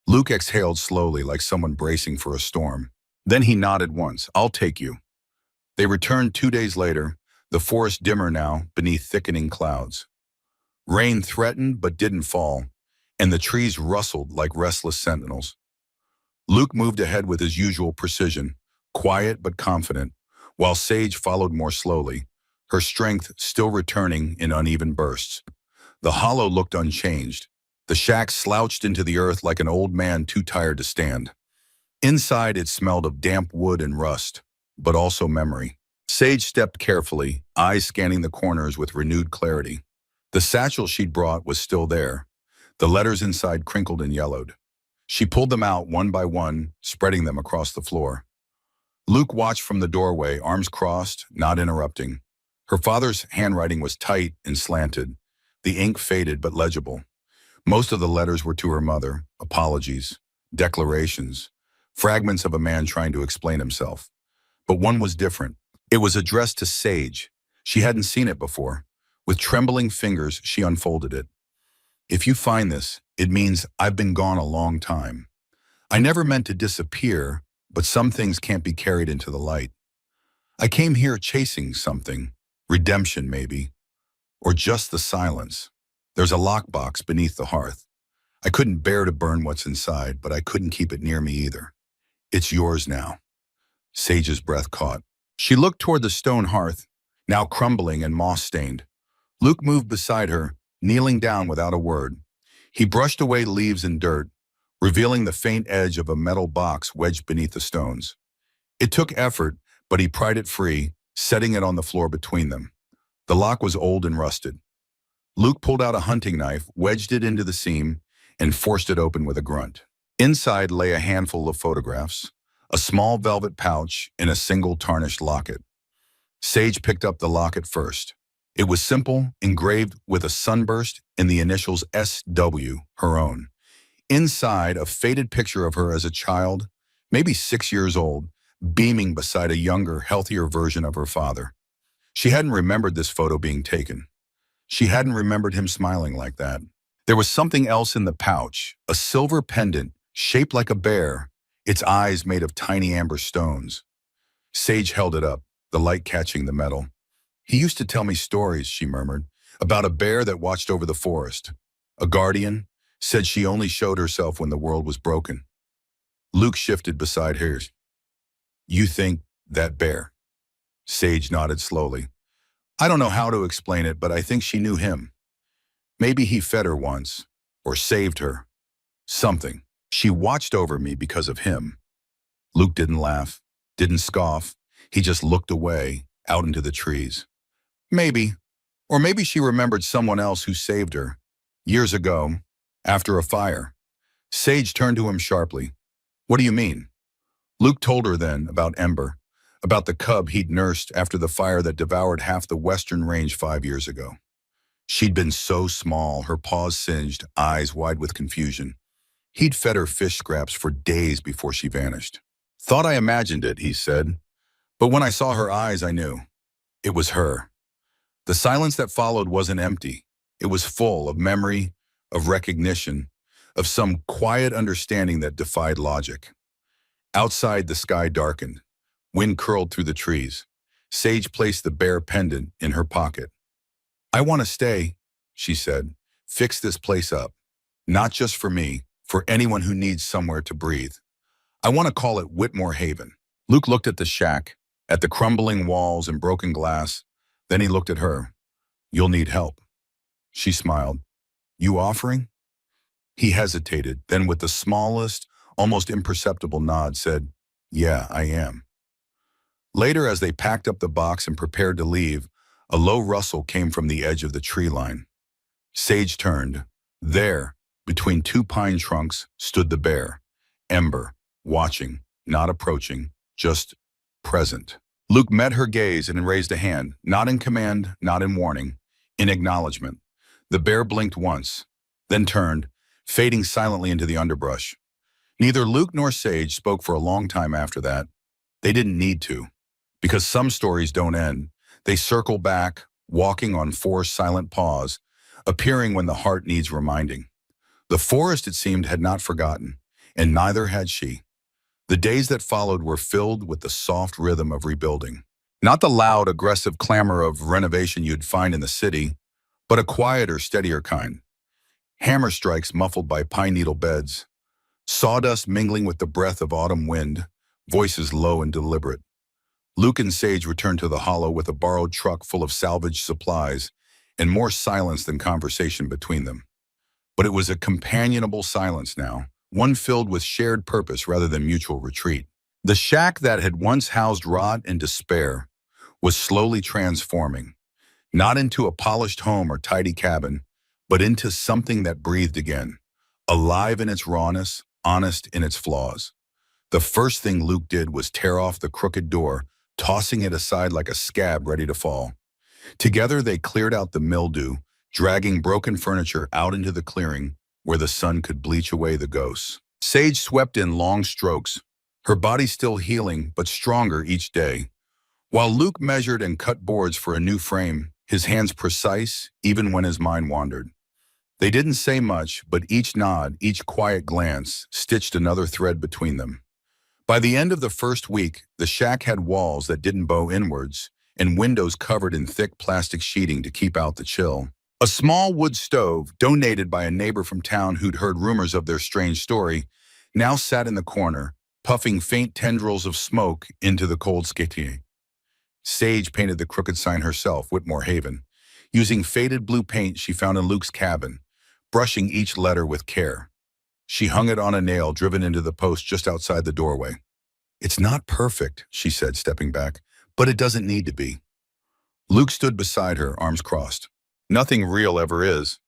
Luke exhaled slowly like someone bracing for a storm. Then he nodded once. I'll take you. They returned 2 days later, the forest dimmer now beneath thickening clouds. Rain threatened but didn't fall, and the trees rustled like restless sentinels. Luke moved ahead with his usual precision, quiet but confident, while Sage followed more slowly, her strength still returning in uneven bursts. The hollow looked unchanged. The shack slouched into the earth like an old man too tired to stand. Inside it smelled of damp wood and rust, but also memory. Sage stepped carefully, eyes scanning the corners with renewed clarity. The satchel she'd brought was still there, the letters inside crinkled and yellowed. She pulled them out one by one, spreading them across the floor. Luke watched from the doorway, arms crossed, not interrupting. Her father's handwriting was tight and slanted, the ink faded but legible. Most of the letters were to her mother, apologies, declarations, fragments of a man trying to explain himself. But one was different. It was addressed to Sage. She hadn't seen it before. With trembling fingers, she unfolded it. If you find this, it means I've been gone a long time. I never meant to disappear, but some things can't be carried into the light. I came here chasing something, redemption maybe, or just the silence. There's a lockbox beneath the hearth. I couldn't bear to burn what's inside, but I couldn't keep it near me either. It's yours now. Sage's breath caught. She looked toward the stone hearth, now crumbling and moss-stained. Luke moved beside her, kneeling down without a word. He brushed away leaves and dirt, revealing the faint edge of a metal box wedged beneath the stones. It took effort, but he pried it free, setting it on the floor between them. The lock was old and rusted. Luke pulled out a hunting knife, wedged it into the seam, and forced it open with a grunt. Inside lay a handful of photographs, a small velvet pouch, and a single tarnished locket. Sage picked up the locket first. It was simple, engraved with a sunburst and the initials SW, her own. Inside, a faded picture of her as a child, maybe 6 years old, beaming beside a younger, healthier version of her father. She hadn't remembered this photo being taken. She hadn't remembered him smiling like that. There was something else in the pouch, a silver pendant shaped like a bear, its eyes made of tiny amber stones. Sage held it up, the light catching the metal. He used to tell me stories, she murmured, about a bear that watched over the forest. A guardian, said she only showed herself when the world was broken. Luke shifted beside hers. You think that bear? Sage nodded slowly. I don't know how to explain it, but I think she knew him. Maybe he fed her once, or saved her. Something. She watched over me because of him. Luke didn't laugh, didn't scoff. He just looked away, out into the trees. Maybe. Or maybe she remembered someone else who saved her. Years ago, after a fire. Sage turned to him sharply. What do you mean? Luke told her then about Ember, about the cub he'd nursed after the fire that devoured half the western range 5 years ago. She'd been so small, her paws singed, eyes wide with confusion. He'd fed her fish scraps for days before she vanished. Thought I imagined it, he said. But when I saw her eyes, I knew. It was her. The silence that followed wasn't empty. It was full of memory, of recognition, of some quiet understanding that defied logic. Outside, the sky darkened. Wind curled through the trees. Sage placed the bare pendant in her pocket. I want to stay, she said. Fix this place up. Not just for me, for anyone who needs somewhere to breathe. I want to call it Whitmore Haven. Luke looked at the shack, at the crumbling walls and broken glass. Then he looked at her. You'll need help. She smiled. You offering? He hesitated, then with the smallest, almost imperceptible nod said, Yeah, I am. Later, as they packed up the box and prepared to leave, a low rustle came from the edge of the tree line. Sage turned. There, between two pine trunks, stood the bear, Ember, watching, not approaching, just present. Luke met her gaze and raised a hand, not in command, not in warning, in acknowledgement. The bear blinked once, then turned, fading silently into the underbrush. Neither Luke nor Sage spoke for a long time after that. They didn't need to, because some stories don't end. They circle back, walking on four silent paws, appearing when the heart needs reminding. The forest, it seemed, had not forgotten, and neither had she. The days that followed were filled with the soft rhythm of rebuilding. Not the loud, aggressive clamor of renovation you'd find in the city, but a quieter, steadier kind. Hammer strikes muffled by pine needle beds, sawdust mingling with the breath of autumn wind, voices low and deliberate. Luke and Sage returned to the hollow with a borrowed truck full of salvaged supplies and more silence than conversation between them. But it was a companionable silence now, one filled with shared purpose rather than mutual retreat. The shack that had once housed rot and despair was slowly transforming, not into a polished home or tidy cabin, but into something that breathed again, alive in its rawness, honest in its flaws. The first thing Luke did was tear off the crooked door, tossing it aside like a scab ready to fall. Together they cleared out the mildew, dragging broken furniture out into the clearing where the sun could bleach away the ghosts. Sage swept in long strokes, her body still healing but stronger each day, while Luke measured and cut boards for a new frame, his hands precise even when his mind wandered. They didn't say much, but each nod, each quiet glance, stitched another thread between them. By the end of the first week, the shack had walls that didn't bow inwards and windows covered in thick plastic sheeting to keep out the chill. A small wood stove, donated by a neighbor from town who'd heard rumors of their strange story, now sat in the corner, puffing faint tendrils of smoke into the cold skitty. Sage painted the crooked sign herself, Whitmore Haven, using faded blue paint she found in Luke's cabin, brushing each letter with care. She hung it on a nail driven into the post just outside the doorway. "It's not perfect," she said, stepping back, "but it doesn't need to be." Luke stood beside her, arms crossed. Nothing real ever is.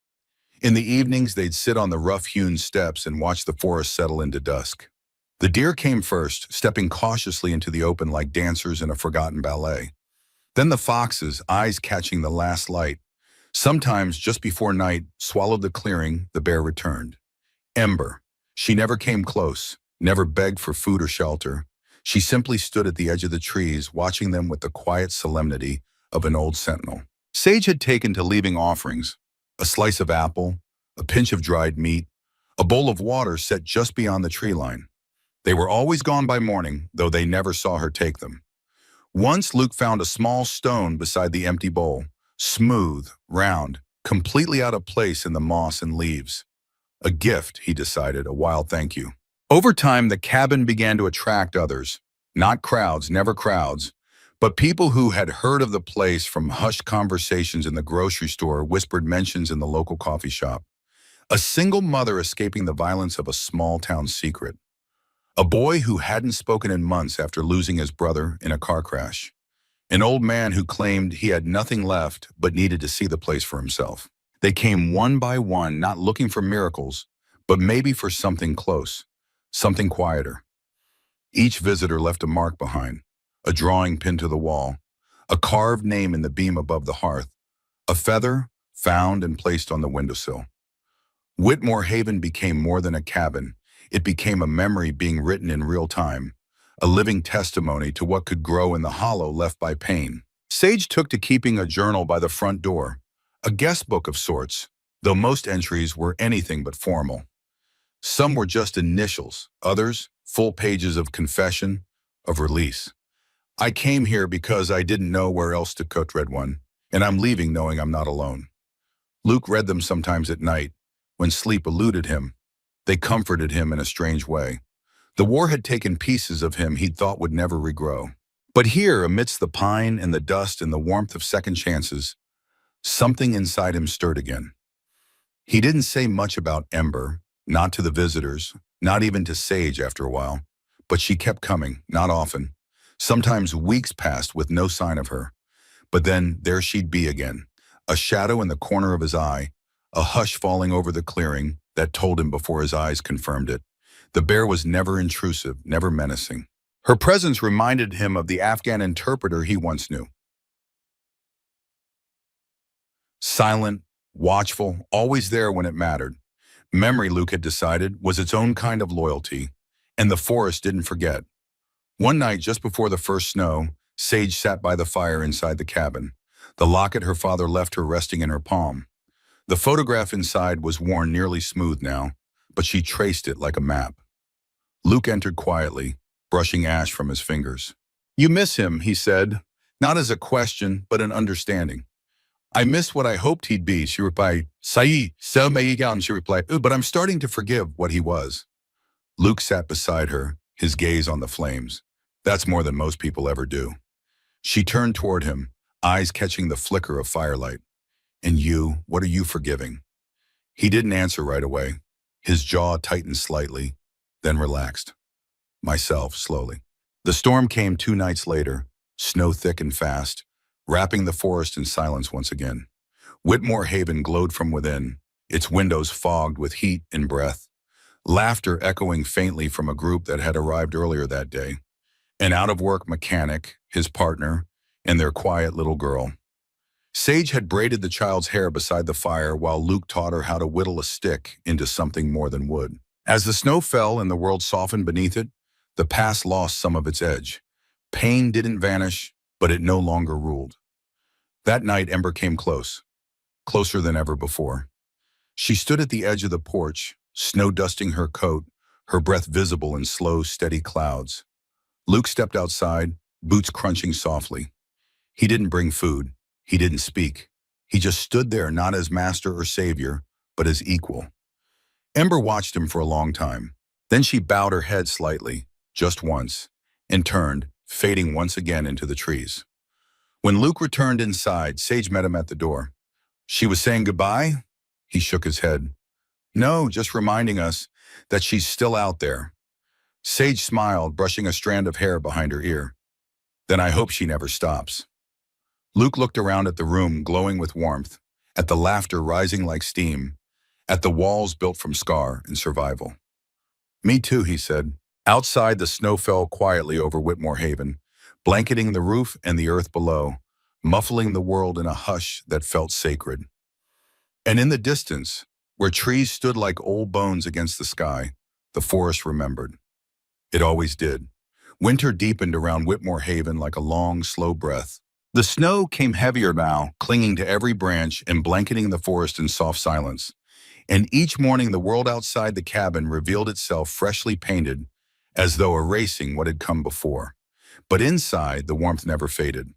In the evenings, they'd sit on the rough-hewn steps and watch the forest settle into dusk. The deer came first, stepping cautiously into the open like dancers in a forgotten ballet. Then the foxes, eyes catching the last light. Sometimes, just before night, swallowed the clearing, the bear returned. Ember. She never came close, never begged for food or shelter. She simply stood at the edge of the trees, watching them with the quiet solemnity of an old sentinel. Sage had taken to leaving offerings, a slice of apple, a pinch of dried meat, a bowl of water set just beyond the tree line. They were always gone by morning, though they never saw her take them. Once Luke found a small stone beside the empty bowl, smooth, round, completely out of place in the moss and leaves. A gift, he decided, a wild thank you. Over time, the cabin began to attract others, not crowds, never crowds, but people who had heard of the place from hushed conversations in the grocery store, whispered mentions in the local coffee shop. A single mother escaping the violence of a small-town secret. A boy who hadn't spoken in months after losing his brother in a car crash. An old man who claimed he had nothing left but needed to see the place for himself. They came one by one, not looking for miracles, but maybe for something close, something quieter. Each visitor left a mark behind, a drawing pinned to the wall, a carved name in the beam above the hearth, a feather found and placed on the windowsill. Whitmore Haven became more than a cabin. It became a memory being written in real time, a living testimony to what could grow in the hollow left by pain. Sage took to keeping a journal by the front door, a guest book of sorts, though most entries were anything but formal. Some were just initials, others full pages of confession, of release. "I came here because I didn't know where else to cook," read one, "and I'm leaving knowing I'm not alone." Luke read them sometimes at night, when sleep eluded him. They comforted him in a strange way. The war had taken pieces of him he'd thought would never regrow. But here, amidst the pine and the dust and the warmth of second chances, something inside him stirred again. He didn't say much about Ember, not to the visitors, not even to Sage after a while, but she kept coming, not often. Sometimes weeks passed with no sign of her, but then there she'd be again, a shadow in the corner of his eye, a hush falling over the clearing that told him before his eyes confirmed it. The bear was never intrusive, never menacing. Her presence reminded him of the Afghan interpreter he once knew. Silent, watchful, always there when it mattered. Memory, Luke had decided, was its own kind of loyalty, and the forest didn't forget. One night, just before the first snow, Sage sat by the fire inside the cabin, the locket her father left her resting in her palm. The photograph inside was worn nearly smooth now, but she traced it like a map. Luke entered quietly, brushing ash from his fingers. "You miss him," he said, not as a question, but an understanding. "I miss what I hoped he'd be," she replied. "Sa'i, so mayigan," she replied, "but I'm starting to forgive what he was." Luke sat beside her, his gaze on the flames. That's more than most people ever do. She turned toward him, eyes catching the flicker of firelight. "And you, what are you forgiving?" He didn't answer right away. His jaw tightened slightly, then relaxed. "Myself," slowly. The storm came 2 nights later, snow thick and fast, wrapping the forest in silence once again. Whitmore Haven glowed from within, its windows fogged with heat and breath, laughter echoing faintly from a group that had arrived earlier that day. An out-of-work mechanic, his partner, and their quiet little girl. Sage had braided the child's hair beside the fire while Luke taught her how to whittle a stick into something more than wood. As the snow fell and the world softened beneath it, the past lost some of its edge. Pain didn't vanish, but it no longer ruled. That night, Ember came close, closer than ever before. She stood at the edge of the porch, snow dusting her coat, her breath visible in slow, steady clouds. Luke stepped outside, boots crunching softly. He didn't bring food. He didn't speak. He just stood there, not as master or savior, but as equal. Ember watched him for a long time. Then she bowed her head slightly, just once, and turned, fading once again into the trees. When Luke returned inside, Sage met him at the door. "She was saying goodbye?" He shook his head. "No, just reminding us that she's still out there." Sage smiled, brushing a strand of hair behind her ear. "Then I hope she never stops." Luke looked around at the room glowing with warmth, at the laughter rising like steam, at the walls built from scar and survival. "Me too," he said. Outside, the snow fell quietly over Whitmore Haven, blanketing the roof and the earth below, muffling the world in a hush that felt sacred. And in the distance, where trees stood like old bones against the sky, the forest remembered. It always did. Winter deepened around Whitmore Haven like a long, slow breath. The snow came heavier now, clinging to every branch and blanketing the forest in soft silence. And each morning the world outside the cabin revealed itself freshly painted, as though erasing what had come before. But inside, the warmth never faded.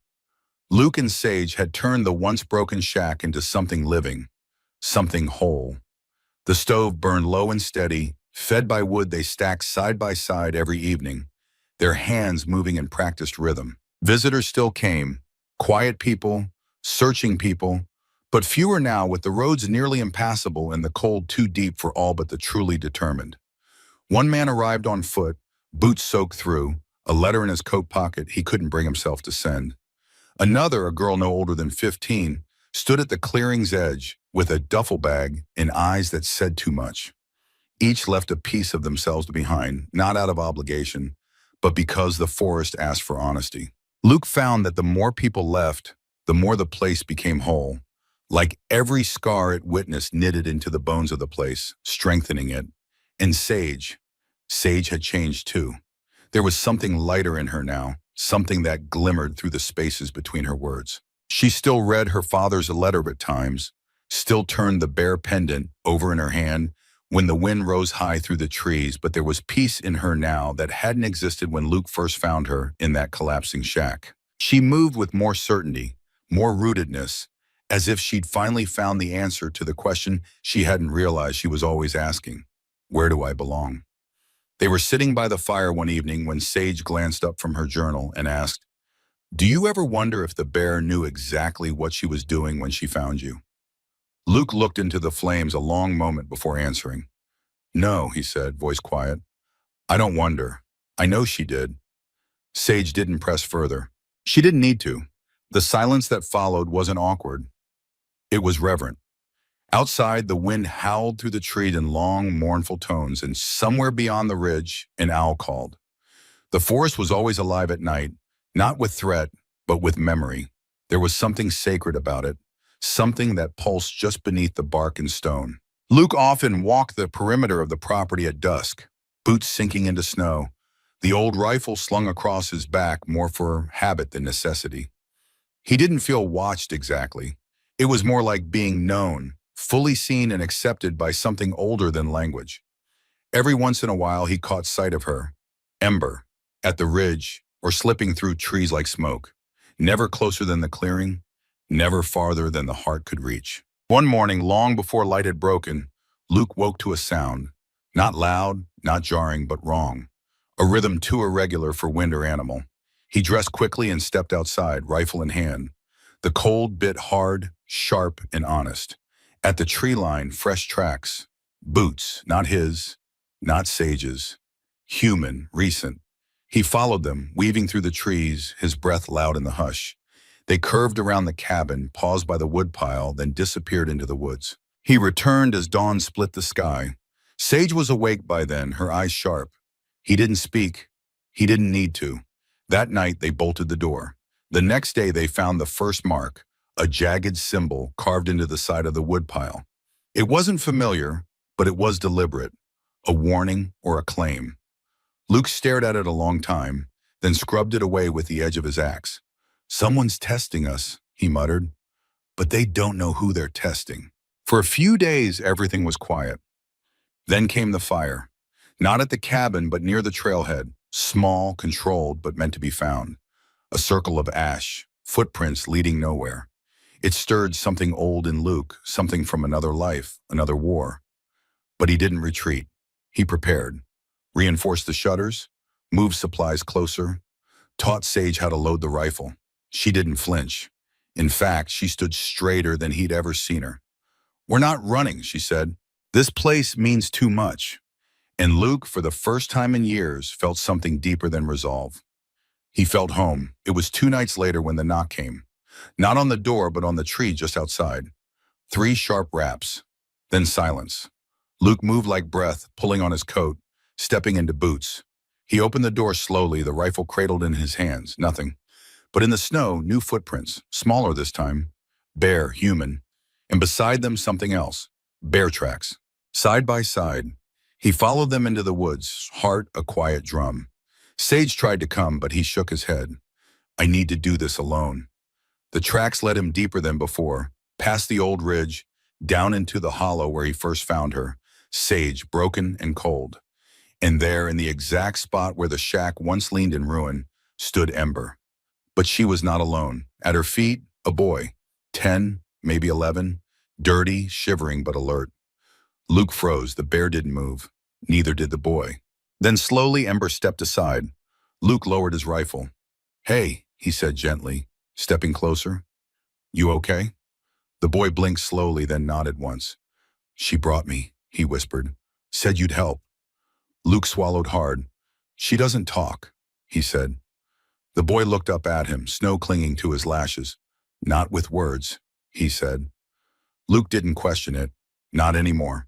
Luke and Sage had turned the once broken shack into something living, something whole. The stove burned low and steady, fed by wood they stacked side by side every evening, their hands moving in practiced rhythm. Visitors still came, quiet people, searching people, but fewer now, with the roads nearly impassable and the cold too deep for all but the truly determined. One man arrived on foot, boots soaked through, a letter in his coat pocket he couldn't bring himself to send. Another, a girl no older than 15, stood at the clearing's edge with a duffel bag and eyes that said too much. Each left a piece of themselves behind, not out of obligation, but because the forest asked for honesty. Luke found that the more people left, the more the place became whole. Like every scar it witnessed knitted into the bones of the place, strengthening it. And Sage had changed too. There was something lighter in her now, something that glimmered through the spaces between her words. She still read her father's letter at times, still turned the bare pendant over in her hand when the wind rose high through the trees, but there was peace in her now that hadn't existed when Luke first found her in that collapsing shack. She moved with more certainty, more rootedness, as if she'd finally found the answer to the question she hadn't realized she was always asking: where do I belong? They were sitting by the fire one evening when Sage glanced up from her journal and asked, "Do you ever wonder if the bear knew exactly what she was doing when she found you?" Luke looked into the flames a long moment before answering. "No," he said, voice quiet. "I don't wonder. I know she did." Sage didn't press further. She didn't need to. The silence that followed wasn't awkward. It was reverent. Outside, the wind howled through the trees in long, mournful tones, and somewhere beyond the ridge, an owl called. The forest was always alive at night, not with threat, but with memory. There was something sacred about it, something that pulsed just beneath the bark and stone. Luke often walked the perimeter of the property at dusk, boots sinking into snow, the old rifle slung across his back more for habit than necessity. He didn't feel watched exactly. It was more like being known, fully seen and accepted by something older than language. Every once in a while he caught sight of her, Ember, at the ridge or slipping through trees like smoke, never closer than the clearing, never farther than the heart could reach. One morning, long before light had broken, Luke woke to a sound, not loud, not jarring, but wrong, a rhythm too irregular for wind or animal. He dressed quickly and stepped outside, rifle in hand. The cold bit hard, sharp, and honest. At the tree line, fresh tracks, boots, not his, not Sage's, human, recent. He followed them, weaving through the trees, his breath loud in the hush. They curved around the cabin, paused by the woodpile, then disappeared into the woods. He returned as dawn split the sky. Sage was awake by then, her eyes sharp. He didn't speak. He didn't need to. That night, they bolted the door. The next day, they found the first mark, a jagged symbol carved into the side of the woodpile. It wasn't familiar, but it was deliberate, a warning or a claim. Luke stared at it a long time, then scrubbed it away with the edge of his axe. "Someone's testing us," he muttered, "but they don't know who they're testing." For a few days, everything was quiet. Then came the fire. Not at the cabin, but near the trailhead, small, controlled, but meant to be found. A circle of ash, footprints leading nowhere. It stirred something old in Luke, something from another life, another war. But he didn't retreat. He prepared. Reinforced the shutters, moved supplies closer, taught Sage how to load the rifle. She didn't flinch. In fact, she stood straighter than he'd ever seen her. "We're not running," she said. "This place means too much." And Luke, for the first time in years, felt something deeper than resolve. He felt home. It was 2 nights later when the knock came. Not on the door, but on the tree just outside. 3 sharp raps. Then silence. Luke moved like breath, pulling on his coat, stepping into boots. He opened the door slowly, the rifle cradled in his hands. Nothing. But in the snow, new footprints, smaller this time, bare, human, and beside them something else, bear tracks. Side by side, he followed them into the woods, heart a quiet drum. Sage tried to come, but he shook his head. "I need to do this alone." The tracks led him deeper than before, past the old ridge, down into the hollow where he first found her, Sage, broken and cold. And there, in the exact spot where the shack once leaned in ruin, stood Ember. But she was not alone. At her feet, a boy, 10, maybe 11, dirty, shivering but alert. Luke froze. The bear didn't move. Neither did the boy. Then slowly Ember stepped aside. Luke lowered his rifle. "Hey," he said gently, stepping closer. "You okay?" The boy blinked slowly, then nodded once. "She brought me," he whispered. "Said you'd help." Luke swallowed hard. "She doesn't talk," he said. The boy looked up at him, snow clinging to his lashes. "Not with words," he said. Luke didn't question it. Not anymore.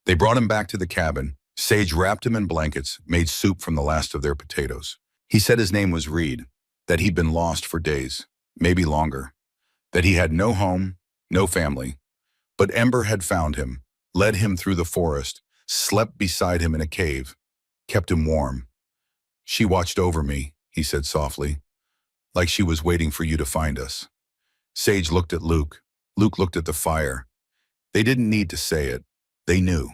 They brought him back to the cabin. Sage wrapped him in blankets, made soup from the last of their potatoes. He said his name was Reed, that he'd been lost for days, maybe longer, that he had no home, no family. But Ember had found him, led him through the forest, slept beside him in a cave, kept him warm. "She watched over me," he said softly, "like she was waiting for you to find us." Sage looked at Luke. Luke looked at the fire. They didn't need to say it. They knew.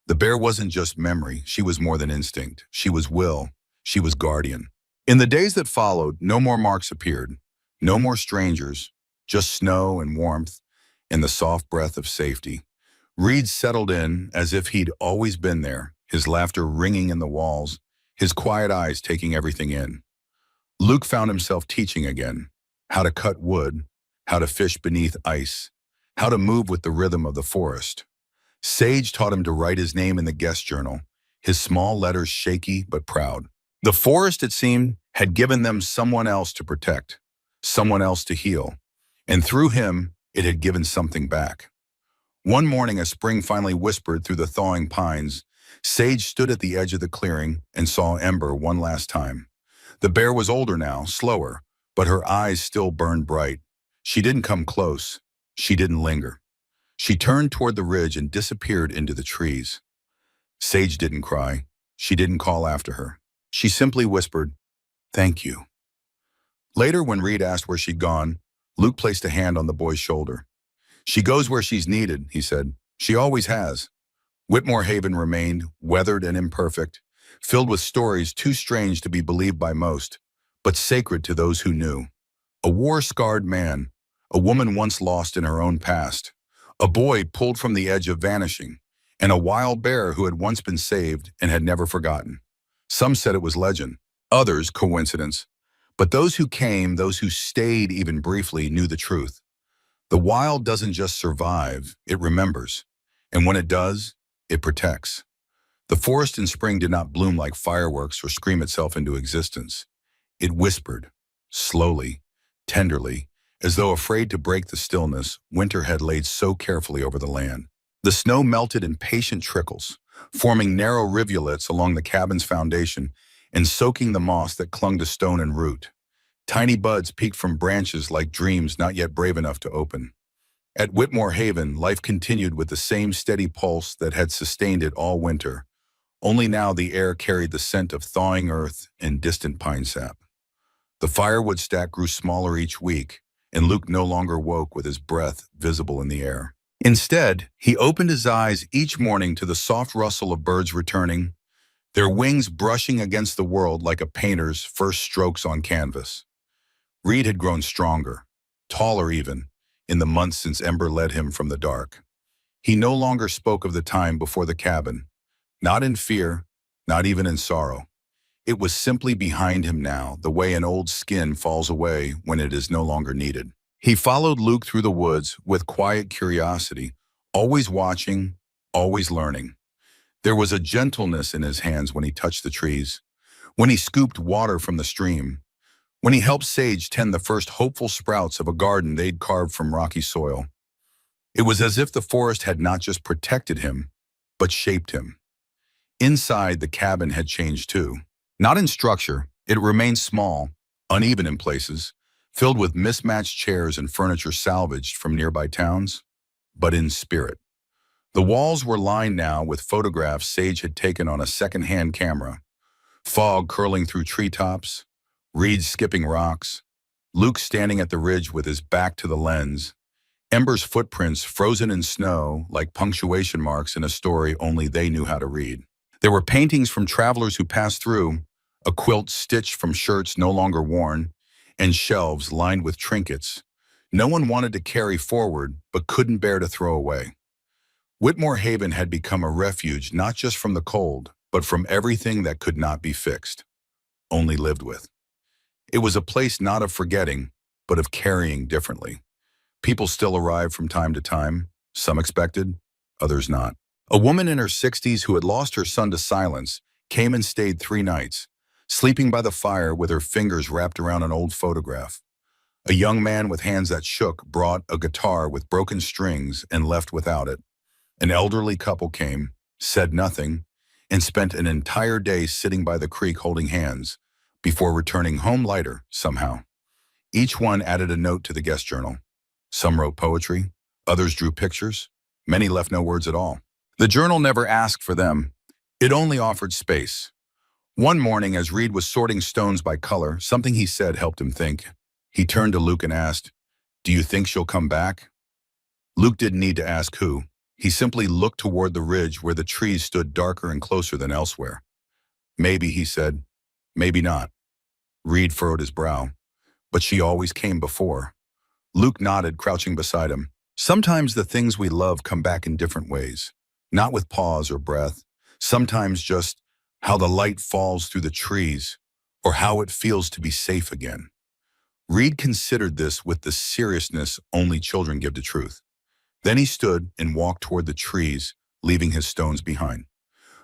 The bear wasn't just memory. She was more than instinct. She was will. She was guardian. In the days that followed, no more marks appeared. No more strangers. Just snow and warmth and the soft breath of safety. Reed settled in as if he'd always been there, his laughter ringing in the walls, his quiet eyes taking everything in. Luke found himself teaching again, how to cut wood, how to fish beneath ice, how to move with the rhythm of the forest. Sage taught him to write his name in the guest journal, his small letters shaky but proud. The forest, it seemed, had given them someone else to protect, someone else to heal, and through him, it had given something back. One morning, as spring finally whispered through the thawing pines, Sage stood at the edge of the clearing and saw Ember one last time. The bear was older now, slower, but her eyes still burned bright. She didn't come close. She didn't linger. She turned toward the ridge and disappeared into the trees. Sage didn't cry. She didn't call after her. She simply whispered, "Thank you." Later, when Reed asked where she'd gone, Luke placed a hand on the boy's shoulder. "She goes where she's needed," he said. "She always has." Whitmore Haven remained, weathered and imperfect, filled with stories too strange to be believed by most, but sacred to those who knew. A war-scarred man, a woman once lost in her own past, a boy pulled from the edge of vanishing, and a wild bear who had once been saved and had never forgotten. Some said it was legend, others coincidence. But those who came, those who stayed even briefly, knew the truth. The wild doesn't just survive, it remembers. And when it does, it protects. The forest in spring did not bloom like fireworks or scream itself into existence. It whispered, slowly, tenderly, as though afraid to break the stillness winter had laid so carefully over the land. The snow melted in patient trickles, forming narrow rivulets along the cabin's foundation and soaking the moss that clung to stone and root. Tiny buds peeked from branches like dreams not yet brave enough to open. At Whitmore Haven, life continued with the same steady pulse that had sustained it all winter. Only now the air carried the scent of thawing earth and distant pine sap. The firewood stack grew smaller each week, and Luke no longer woke with his breath visible in the air. Instead, he opened his eyes each morning to the soft rustle of birds returning, their wings brushing against the world like a painter's first strokes on canvas. Reed had grown stronger, taller even, in the months since Ember led him from the dark. He no longer spoke of the time before the cabin, not in fear, not even in sorrow. It was simply behind him now, the way an old skin falls away when it is no longer needed. He followed Luke through the woods with quiet curiosity, always watching, always learning. There was a gentleness in his hands when he touched the trees, when he scooped water from the stream, when he helped Sage tend the first hopeful sprouts of a garden they'd carved from rocky soil. It was as if the forest had not just protected him, but shaped him. Inside, the cabin had changed too. Not in structure, it remained small, uneven in places, filled with mismatched chairs and furniture salvaged from nearby towns, but in spirit. The walls were lined now with photographs Sage had taken on a second-hand camera, fog curling through treetops, Reed skipping rocks, Luke standing at the ridge with his back to the lens, Ember's footprints frozen in snow like punctuation marks in a story only they knew how to read. There were paintings from travelers who passed through, a quilt stitched from shirts no longer worn, and shelves lined with trinkets no one wanted to carry forward but couldn't bear to throw away. Whitmore Haven had become a refuge not just from the cold, but from everything that could not be fixed, only lived with. It was a place not of forgetting, but of carrying differently. People still arrived from time to time, some expected, others not. A woman in her 60s who had lost her son to silence came and stayed 3 nights, sleeping by the fire with her fingers wrapped around an old photograph. A young man with hands that shook brought a guitar with broken strings and left without it. An elderly couple came, said nothing, and spent an entire day sitting by the creek holding hands, before returning home lighter somehow. Each one added a note to the guest journal. Some wrote poetry, others drew pictures, many left no words at all. The journal never asked for them. It only offered space. One morning, as Reed was sorting stones by color, something he said helped him think. He turned to Luke and asked, "Do you think she'll come back?" Luke didn't need to ask who. He simply looked toward the ridge where the trees stood darker and closer than elsewhere. "Maybe," he said. "Maybe not." Reed furrowed his brow. "But she always came before." Luke nodded, crouching beside him. "Sometimes the things we love come back in different ways, not with pause or breath. Sometimes just how the light falls through the trees, or how it feels to be safe again." Reed considered this with the seriousness only children give to truth. Then he stood and walked toward the trees, leaving his stones behind.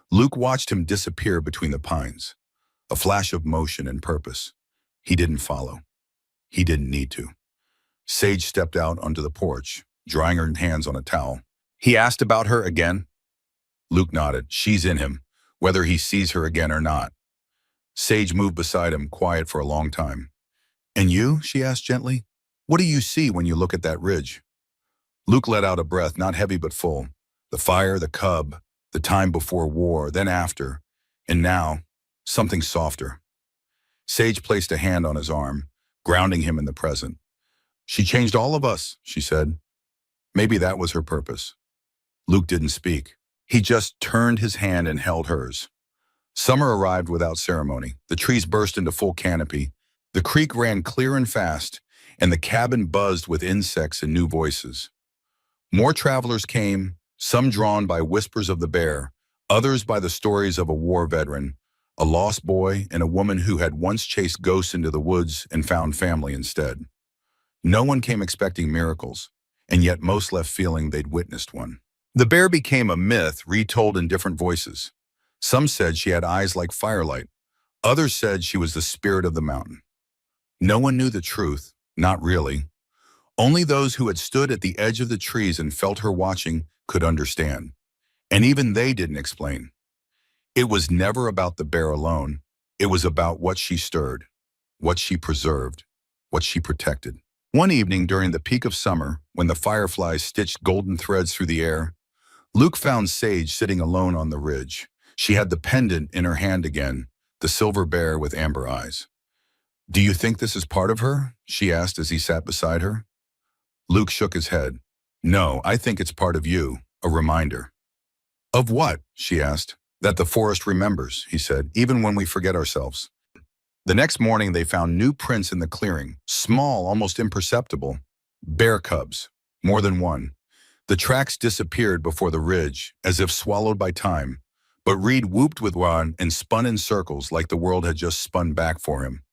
Luke watched him disappear between the pines, a flash of motion and purpose. He didn't follow. He didn't need to. Sage stepped out onto the porch, drying her hands on a towel. He asked about her again. Luke nodded. She's in him, whether he sees her again or not. Sage moved beside him, quiet for a long time. And you? She asked gently. What do you see when you look at that ridge? Luke let out a breath, not heavy but full. The fire, the cub, the time before war, then after, and now, something softer. Sage placed a hand on his arm, grounding him in the present. She changed all of us, she said. Maybe that was her purpose. Luke didn't speak. He just turned his hand and held hers. Summer arrived without ceremony. The trees burst into full canopy. The creek ran clear and fast, and the cabin buzzed with insects and new voices. More travelers came, some drawn by whispers of the bear, others by the stories of a war veteran, a lost boy, and a woman who had once chased ghosts into the woods and found family instead. No one came expecting miracles, and yet most left feeling they'd witnessed one. The bear became a myth retold in different voices. Some said she had eyes like firelight. Others said she was the spirit of the mountain. No one knew the truth, not really. Only those who had stood at the edge of the trees and felt her watching could understand. And even they didn't explain. It was never about the bear alone. It was about what she stirred, what she preserved, what she protected. One evening during the peak of summer, when the fireflies stitched golden threads through the air, Luke found Sage sitting alone on the ridge. She had the pendant in her hand again, the silver bear with amber eyes. Do you think this is part of her? She asked as he sat beside her. Luke shook his head. No, I think it's part of you, a reminder. Of what? She asked. That the forest remembers, he said, even when we forget ourselves. The next morning they found new prints in the clearing, small, almost imperceptible. Bear cubs, more than one. The tracks disappeared before the ridge, as if swallowed by time, but Reed whooped with one and spun in circles like the world had just spun back for him.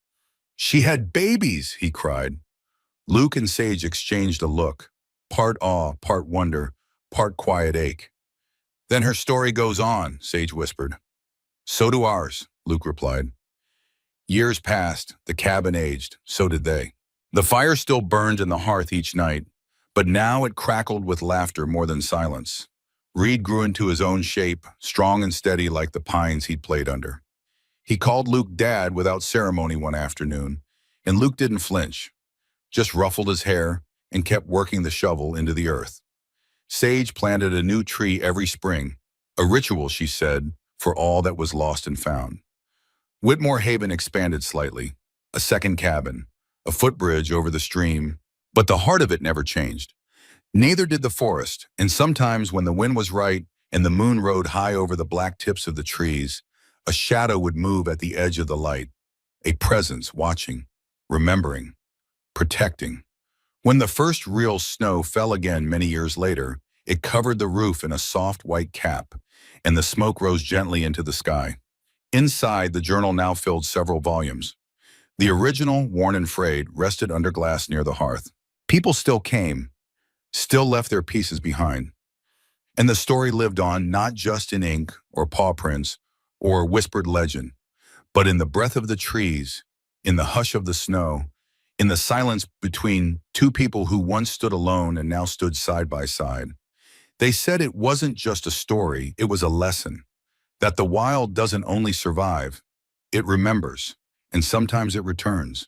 She had babies, he cried. Luke and Sage exchanged a look, part awe, part wonder, part quiet ache. Then her story goes on, Sage whispered. So do ours, Luke replied. Years passed, the cabin aged, so did they. The fire still burned in the hearth each night, but now it crackled with laughter more than silence. Reed grew into his own shape, strong and steady like the pines he'd played under. He called Luke Dad without ceremony one afternoon, and Luke didn't flinch, just ruffled his hair and kept working the shovel into the earth. Sage planted a new tree every spring, a ritual, she said, for all that was lost and found. Whitmore Haven expanded slightly, a second cabin, a footbridge over the stream, but the heart of it never changed. Neither did the forest, and sometimes when the wind was right and the moon rode high over the black tips of the trees, a shadow would move at the edge of the light, a presence watching, remembering, protecting. When the first real snow fell again many years later, it covered the roof in a soft white cap, and the smoke rose gently into the sky. Inside, the journal now filled several volumes. The original, worn and frayed, rested under glass near the hearth. People still came, still left their pieces behind. And the story lived on not just in ink or paw prints or whispered legend, but in the breath of the trees, in the hush of the snow, in the silence between two people who once stood alone and now stood side by side. They said it wasn't just a story, it was a lesson, that the wild doesn't only survive, it remembers, and sometimes it returns,